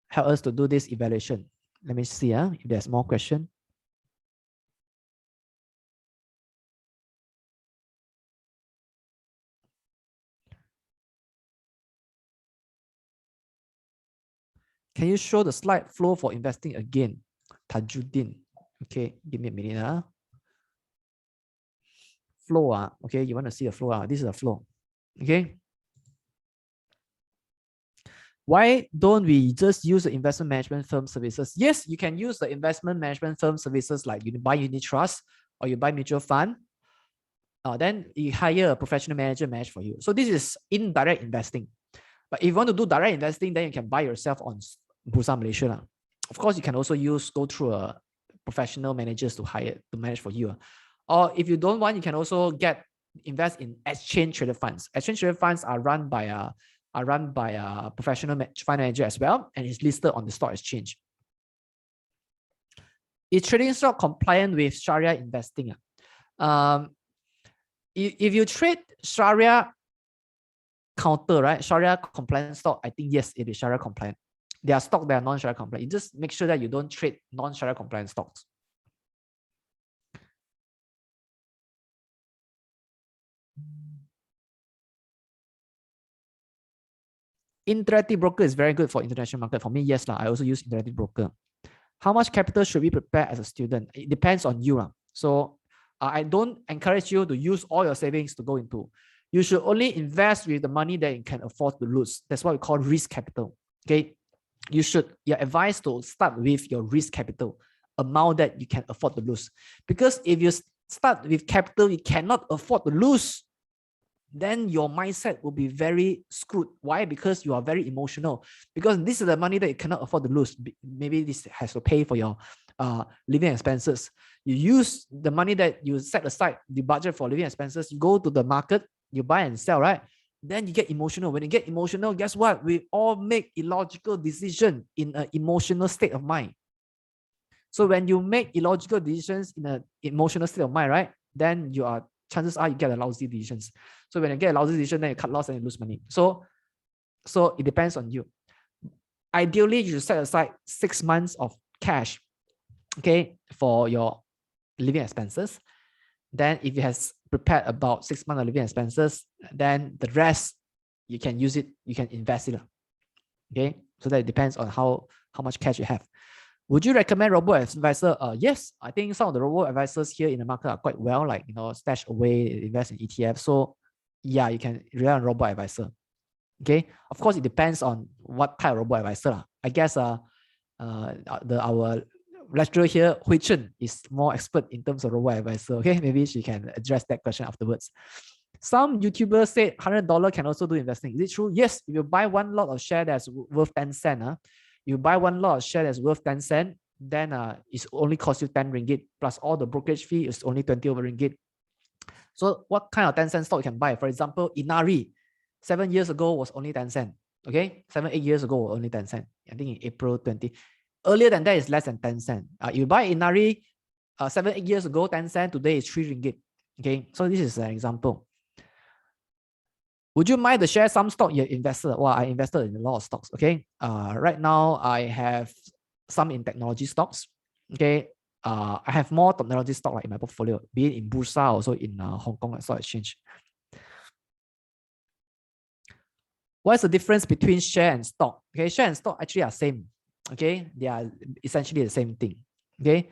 help us to do this evaluation. Let me see if there's more question. Can you show the slide flow for investing again? Tajuddin. Okay, give me a minute. Flow. Okay, you want to see the flow. This is the flow. Okay. Why don't we just use the investment management firm services? Yes, you can use the investment management firm services like you buy unit trust or you buy mutual fund. Then you hire a professional manager manage for you. So this is indirect investing. But if you want to do direct investing, then you can buy yourself on Bursa Malaysia. Of course, you can also go through a professional managers to hire to manage for you. Or if you don't want, you can also invest in exchange traded funds. Exchange traded funds are run by a professional fund manager as well, and is listed on the stock exchange. Is trading stock compliant with Sharia investing? If you trade Sharia counter, right, Sharia compliant stock, I think yes, it is Sharia compliant. There are stocks that are non-Sharia compliant. You just make sure that you don't trade non-Sharia compliant stocks. Interactive broker is very good for international market. For me, yes, I also use interactive broker. How much capital should we prepare as a student? It depends on you. So I don't encourage you to use all your savings to go into. You should only invest with the money that you can afford to lose. That's what we call risk capital. Okay. You're advised to start with your risk capital amount that you can afford to lose. Because if you start with capital you cannot afford to lose, then your mindset will be very screwed. Why? Because you are very emotional. Because this is the money that you cannot afford to lose. Maybe this has to pay for your living expenses. You use the money that you set aside, the budget for living expenses, you go to the market, you buy and sell, right? Then you get emotional. When you get emotional, guess what? We all make illogical decisions in an emotional state of mind. So when you make illogical decisions in an emotional state of mind, right? Then chances are you get a lousy decisions. So when you get a lousy decision, then you cut loss and you lose money. So it depends on you. Ideally, you should set aside 6 months of cash, okay, for your living expenses. Then if you have prepared about 6 months of living expenses, then the rest you can use it, you can invest it. Okay, so that it depends on how much cash you have. Would you recommend robo-advisor? Yes, I think some of the robo-advisors here in the market are quite well, like stash away, invest in ETF. So yeah, you can rely on robo-advisor. Okay, of course it depends on what type of robo-advisor. I guess our lecturer here, Hui Chen, is more expert in terms of robo-advisor. Okay, maybe she can address that question afterwards. Some YouTubers say $100 can also do investing. Is it true? Yes, if you buy one lot of share that's worth 10 cents, you buy one lot of share that's worth 10 cents, then it's only cost you 10 ringgit plus all the brokerage fee is only 20 over ringgit. So what kind of 10 cent stock you can buy? For example, Inari, 7 years ago was only 10 cents. Okay, 7-8 years ago only 10 cents. I think in April 20. Earlier than that is less than 10 cents. You buy Inari 7-8 years ago, 10 cents, today is 3 ringgit. Okay, so this is an example. Would you mind to share some stock you invested? Well, I invested in a lot of stocks. Okay. Right now I have some in technology stocks. Okay. I have more technology stock like in my portfolio, be it in BURSA, also in Hong Kong Stock Exchange. What's the difference between share and stock? Okay, share and stock actually are same. Okay, they are essentially the same thing. Okay.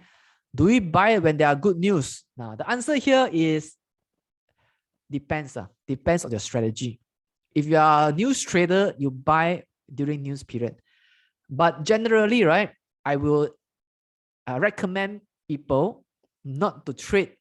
Do we buy when there are good news? Now the answer here is depends on your strategy. If you are a news trader, you buy during news period. But generally, right, I will recommend people not to trade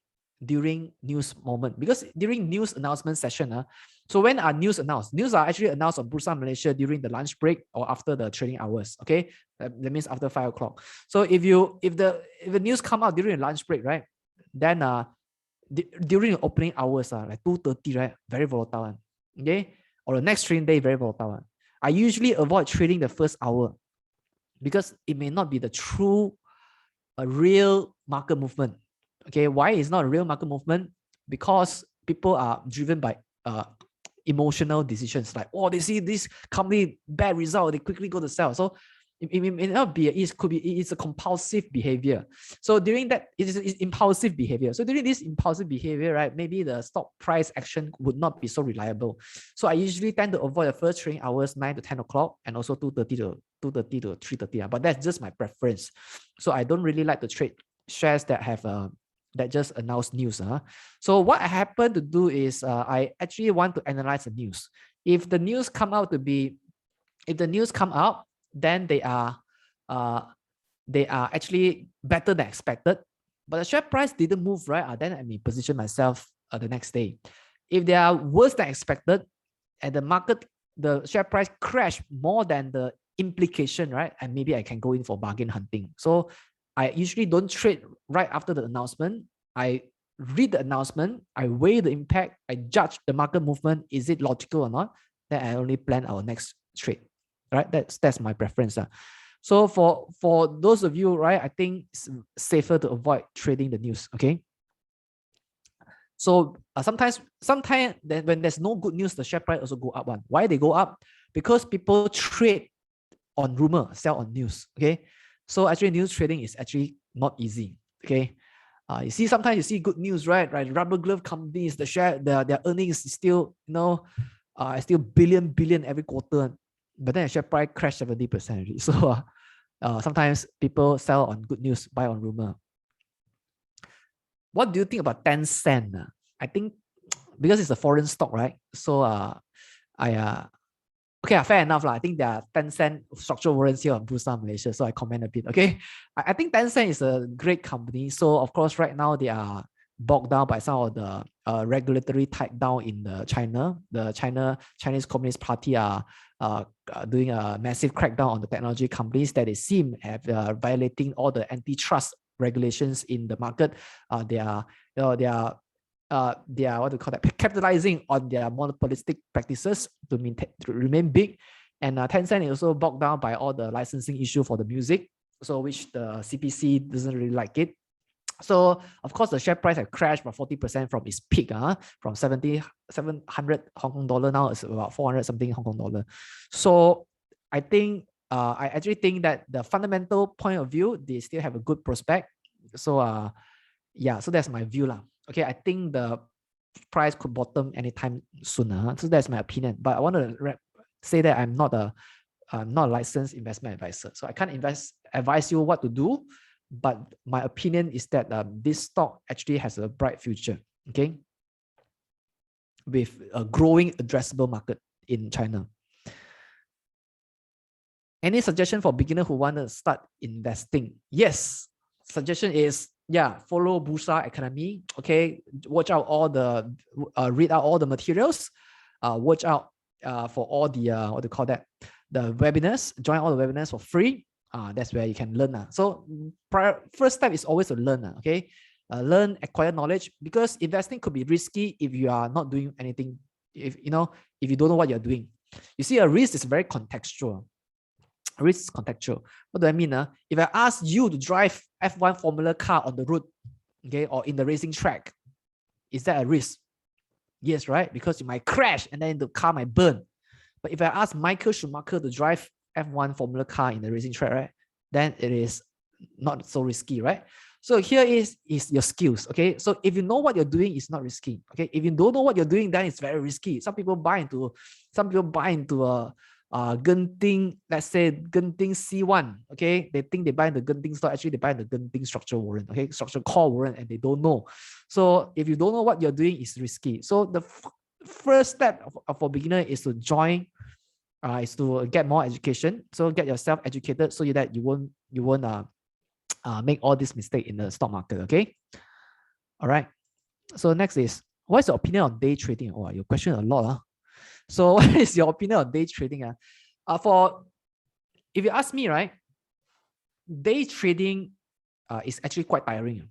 during news moment, because during news announcement session, so when are news announced? News are actually announced on Bursa Malaysia during the lunch break or after the trading hours. Okay, that means after 5 o'clock. So if the news come out during the lunch break, right, then during the opening hours, like 2:30, right, very volatile. Okay, or the next trading day, very volatile. I usually avoid trading the first hour because it may not be the true a real market movement. Okay, why is not a real market movement? Because people are driven by emotional decisions, like, oh, they see this company bad result, they quickly go to sell. So it may not be, it's a compulsive behavior. So during that, it's impulsive behavior. So during this impulsive behavior, right, maybe the stock price action would not be so reliable. So I usually tend to avoid the first trading hours, 9 to 10 o'clock, and also 2:30 to 3:30. But that's just my preference. So I don't really like to trade shares that have that just announce news. So what I happen to do is I actually want to analyze the news. If the news come out, then they are actually better than expected, but the share price didn't move, right? Then I may position myself the next day. If they are worse than expected and the share price crash more than the implication, right? And maybe I can go in for bargain hunting. So I usually don't trade right after the announcement. I read the announcement, I weigh the impact, I judge the market movement, is it logical or not? Then I only plan our next trade, right? That's my preference. So for those of you, right, I think it's safer to avoid trading the news. Okay. So sometimes when there's no good news, the share price also go up. Why they go up? Because people trade on rumor, sell on news. Okay. So actually news trading is actually not easy. Okay. You see, sometimes you see good news, right? Rubber glove companies, their earnings is still, still billion every quarter, but then the share price crashed 70%. So sometimes people sell on good news, buy on rumor. What do you think about Tencent? I think because it's a foreign stock, right? So okay, fair enough. I think there are Tencent structural warrants here on Bursa Malaysia, so I comment a bit. Okay, I think Tencent is a great company. So of course, right now they are bogged down by some of the regulatory tied down in China. The Chinese Communist Party are doing a massive crackdown on the technology companies that they seem have violating all the antitrust regulations in the market. They are what do you call that, capitalizing on their monopolistic practices to remain big. And Tencent is also bogged down by all the licensing issue for the music, so which the CPC doesn't really like it. So of course the share price has crashed by 40% from its peak, from 700 Hong Kong dollar, now it's about 400 something Hong Kong dollar. So I think I actually think that the fundamental point of view, they still have a good prospect. So yeah, so that's my view lah. Okay, I think the price could bottom anytime sooner. So that's my opinion. But I want to say that I'm not a licensed investment advisor, so I can't advise you what to do. But my opinion is that this stock actually has a bright future. Okay, with a growing addressable market in China. Any suggestion for beginner who want to start investing? Yes, suggestion is, yeah, follow Bursa Academy. Okay, watch out all the read out all the materials. Watch out for all the what do you call that, the webinars. Join all the webinars for free. That's where you can learn. So first step is always to learn. Okay, learn, acquire knowledge, because investing could be risky if you are not doing anything. If you don't know what you're doing. You see, a risk is very contextual. Risk is contextual. What do I mean? If I ask you to drive F1 Formula car on the road, okay, or in the racing track, is that a risk? Yes, right? Because you might crash and then the car might burn. But if I ask Michael Schumacher to drive F1 Formula car in the racing track, right, then it is not so risky, right? So here is your skills. Okay, so if you know what you're doing, it's not risky. Okay, if you don't know what you're doing, then it's very risky. Some people buy into a Genting, let's say Genting C1. Okay, they think they buy the Genting stock, actually they buy the Genting structural warrant. Okay, structural call warrant, and they don't know. So if you don't know what you're doing, it's risky. So the first step for beginner is to join, is to get more education. So get yourself educated so that you won't make all this mistake in the stock market. Okay. All right. So next is, what's your opinion on day trading? Oh, your question a lot. Huh? So what is your opinion on day trading? For if you ask me, right, day trading is actually quite tiring.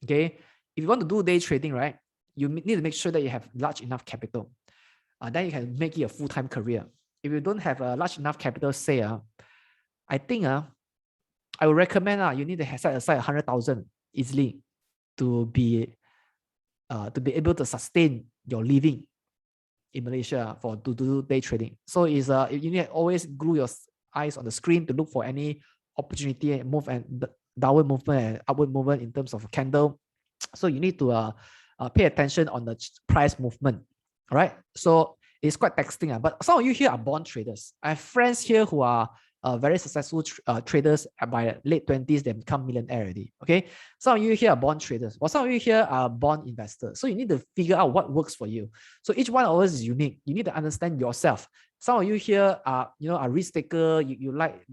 Okay. If you want to do day trading, right, you need to make sure that you have large enough capital. Then you can make it a full-time career. If you don't have a large enough capital, say, I think I would recommend you need to set aside 100,000 easily to be able to sustain your living in Malaysia to do day trading. So you need to always glue your eyes on the screen to look for any opportunity and move, and the downward movement and upward movement in terms of a candle. So you need to pay attention on the price movement. All right. So it's quite taxing. But some of you here are born traders. I have friends here who are very successful traders. By late 20s, they become millionaire already. Okay. Some of you here are born traders, or some of you here are born investors. So you need to figure out what works for you. So each one of us is unique. You need to understand yourself. Some of you here are, are risk taker. You like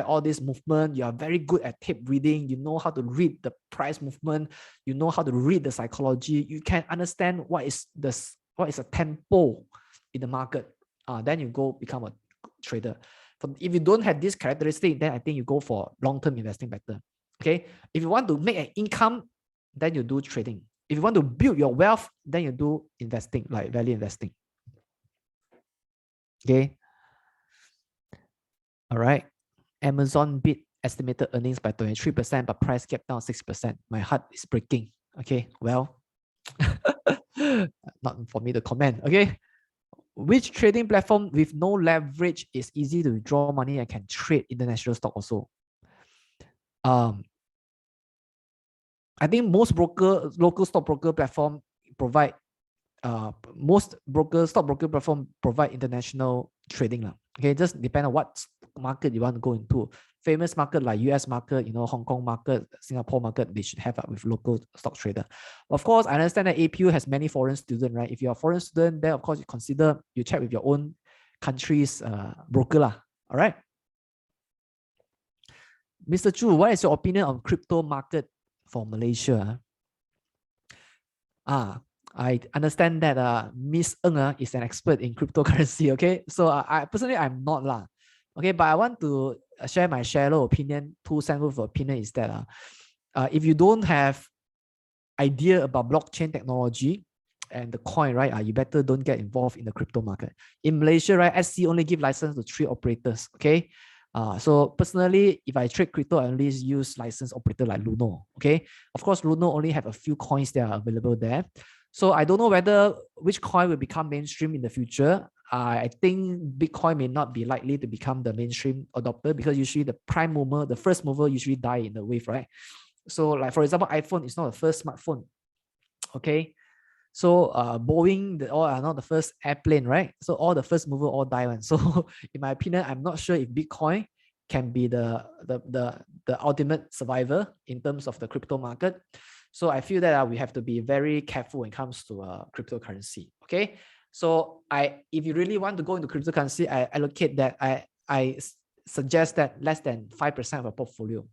all this movement. You are very good at tape reading. You know how to read the price movement. You know how to read the psychology. You can understand what is a tempo in the market. Then you go become a trader. If you don't have this characteristic, then I think you go for long-term investing better. Okay. If you want to make an income, then you do trading. If you want to build your wealth, then you do investing, like value investing. Okay. All right. Amazon beat estimated earnings by 23%, but price kept down 6%. My heart is breaking. Okay. Well, not for me to comment. Okay. Which trading platform with no leverage is easy to withdraw money and can trade international stock also? I think most local stockbroker platform provide stockbroker platform provide international trading. Okay, just depend on what market you want to go into. Famous market like US market, Hong Kong market, Singapore market, they should have with local stock trader. Of course, I understand that APU has many foreign students, right? If you're a foreign student, then of course you check with your own country's broker lah. All right. Mr. Chu, what is your opinion on crypto market for Malaysia? I understand that Miss Ng is an expert in cryptocurrency. Okay, so I personally I'm not lah. Okay, but I want to share my shallow opinion. 2 cents worth of opinion is that if you don't have idea about blockchain technology and the coin, right? You better don't get involved in the crypto market. In Malaysia, right, SC only give license to 3 operators. Okay. So personally, if I trade crypto, I only use licensed operator like Luno. Okay. Of course, Luno only have a few coins that are available there. So I don't know which coin will become mainstream in the future. I think Bitcoin may not be likely to become the mainstream adopter because usually the prime mover, the first mover usually die in the wave, right? So like, for example, iPhone is not the first smartphone. Okay. So Boeing, all are not the first airplane, right? So all the first mover all die. So in my opinion, I'm not sure if Bitcoin can be the ultimate survivor in terms of the crypto market. So I feel that we have to be very careful when it comes to cryptocurrency. Okay. So if you really want to go into cryptocurrency, I allocate that. I suggest that less than 5% of a portfolio.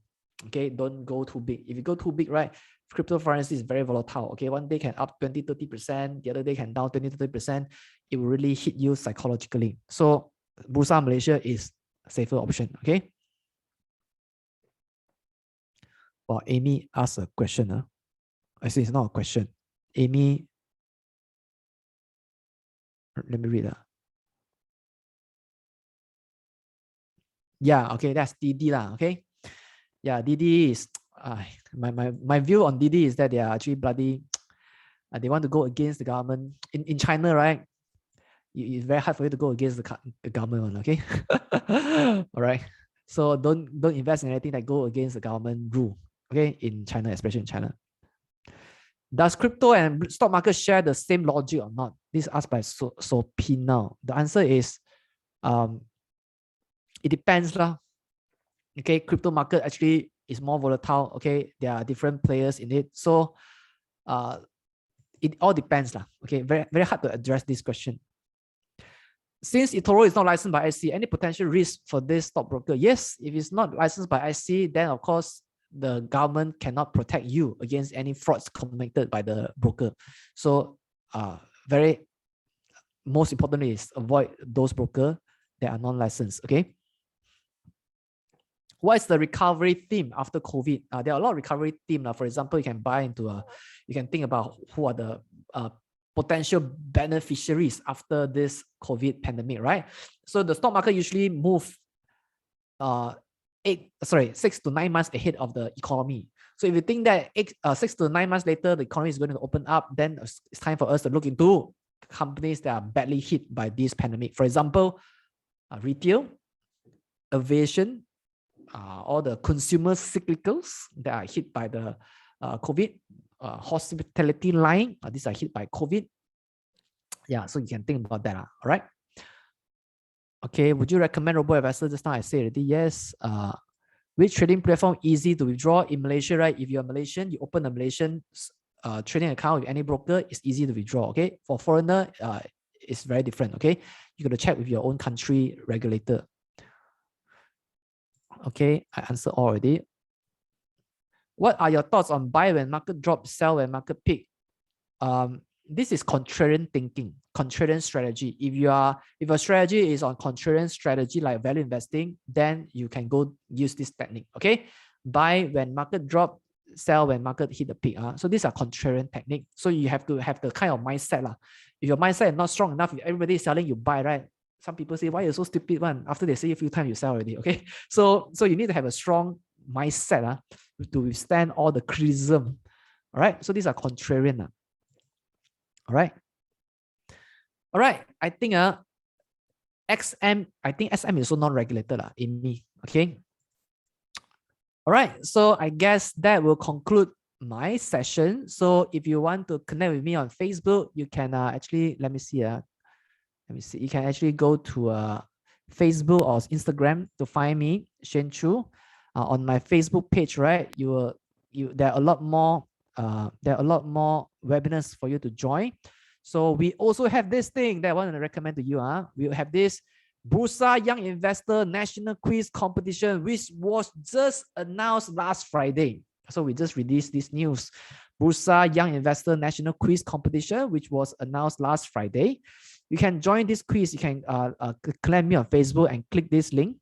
Okay. Don't go too big. If you go too big, right, cryptocurrency is very volatile. Okay, one day can up 20-30%, the other day can down 20-30%. It will really hit you psychologically. So Bursa Malaysia is a safer option. Okay. Well, Amy asked a question. I see it's not a question. Amy, let me read. Yeah, okay, that's Didi lah. Okay. Yeah, Didi is my view on Didi is that they are actually bloody. They want to go against the government in China, right? It's very hard for you to go against the government. Okay. All right. So don't invest in anything that go against the government rule. Okay, in China, especially in China. Does crypto and stock market share the same logic or not? This is asked by Sopina. The answer is, it depends lah. Okay, crypto market actually is more volatile. Okay, there are different players in it. So, it all depends lah. Okay, very hard to address this question. Since eToro is not licensed by IC, any potential risk for this stockbroker? Yes, if it's not licensed by IC, then of course the government cannot protect you against any frauds committed by the broker. So very most importantly is avoid those brokers that are non-licensed. Okay. What is the recovery theme after COVID? There are a lot of recovery theme. For example, you can buy into you can think about who are the potential beneficiaries after this COVID pandemic, right? So the stock market usually move 6 to 9 months ahead of the economy. So if you think that 6 to 9 months later the economy is going to open up, then it's time for us to look into companies that are badly hit by this pandemic. For example, retail, aviation, all the consumer cyclicals that are hit by the COVID, hospitality line, these are hit by COVID. Yeah, so you can think about that. All right. Okay, would you recommend robo-advisor? Just now I said already, yes. Which trading platform easy to withdraw in Malaysia, right? If you're Malaysian, you open a Malaysian trading account with any broker, it's easy to withdraw. Okay, for foreigner, it's very different. Okay, you got to check with your own country regulator. Okay, I answered already. What are your thoughts on buy when market drop, sell when market peak? This is contrarian thinking, contrarian strategy. If your strategy is on contrarian strategy like value investing, then you can go use this technique. Okay, buy when market drop, sell when market hit the peak. So these are contrarian technique. So you have to have the kind of mindset lah. If your mindset is not strong enough, if everybody is selling, you buy, right? Some people say, why are you so stupid one? After they say a few times, you sell already. Okay, so you need to have a strong mindset to withstand all the criticism. All right, so these are contrarian. All right. I think XM, I think SM is also non-regulated in me. Okay. All right. So I guess that will conclude my session. So if you want to connect with me on Facebook, you can actually, let me see. You can actually go to Facebook or Instagram to find me, Shane Chu. On my Facebook page, right? There are a lot more webinars for you to join. So we also have this thing that I want to recommend to you. We have this BURSA Young Investor National Quiz Competition, which was just announced last Friday. So we just released this news. BURSA Young Investor National Quiz Competition, which was announced last Friday. You can join this quiz. You can click me on Facebook and click this link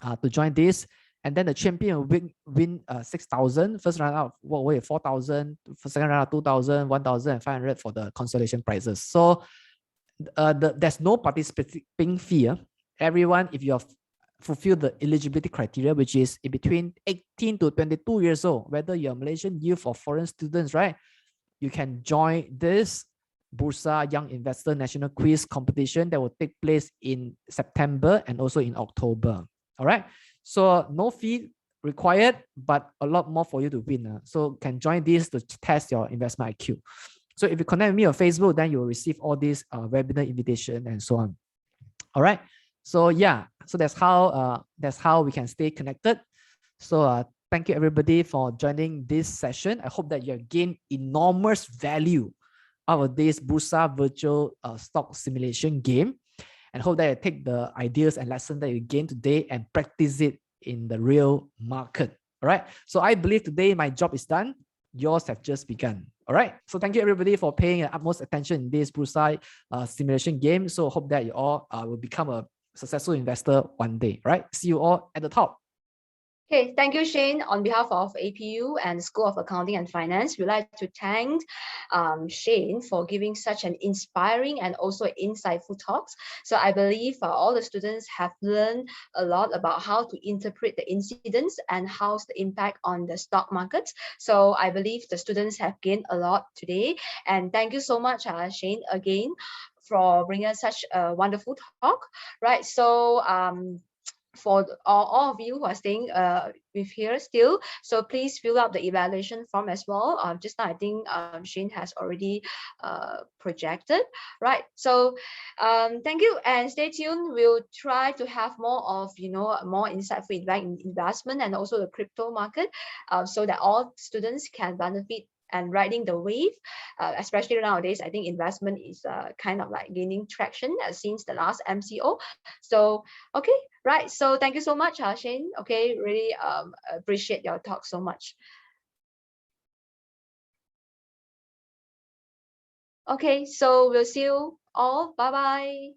to join this. And then the champion will win 6,000. First round out, walk away 4,000. Second round out, 2,000, 1,500 for the consolation prizes. So there's no participating fee. Everyone, if you have fulfilled the eligibility criteria, which is in between 18 to 22 years old, whether you're Malaysian youth or foreign students, right? You can join this BURSA Young Investor National Quiz Competition that will take place in September and also in October. All right. So no fee required, but a lot more for you to win. So can join this to test your investment IQ. So if you connect with me on Facebook, then you will receive all these webinar invitation and so on. All right. So yeah, so that's how we can stay connected. So thank you everybody for joining this session. I hope that you have gained enormous value out of this BURSA virtual stock simulation game. And hope that you take the ideas and lessons that you gained today and practice it in the real market. All right. So I believe today my job is done. Yours have just begun. All right. So thank you everybody for paying utmost attention in this BURSA simulation game. So hope that you all will become a successful investor one day. All right. See you all at the top. Okay, thank you, Shane. On behalf of APU and School of Accounting and Finance, we'd like to thank Shane for giving such an inspiring and also insightful talks. So I believe all the students have learned a lot about how to interpret the incidents and how's the impact on the stock market. So I believe the students have gained a lot today. And thank you so much, Shane, again, for bringing us such a wonderful talk. Right, so for all of you who are staying with here still, so please fill out the evaluation form as well. Just now I think Shane has already projected, right? So thank you and stay tuned. We'll try to have more of more insightful investment and also the crypto market, so that all students can benefit and riding the wave. Especially nowadays, I think investment is kind of like gaining traction since the last MCO. So okay, right. So thank you so much, Shane. Okay, really appreciate your talk so much. Okay, so we'll see you all. Bye bye.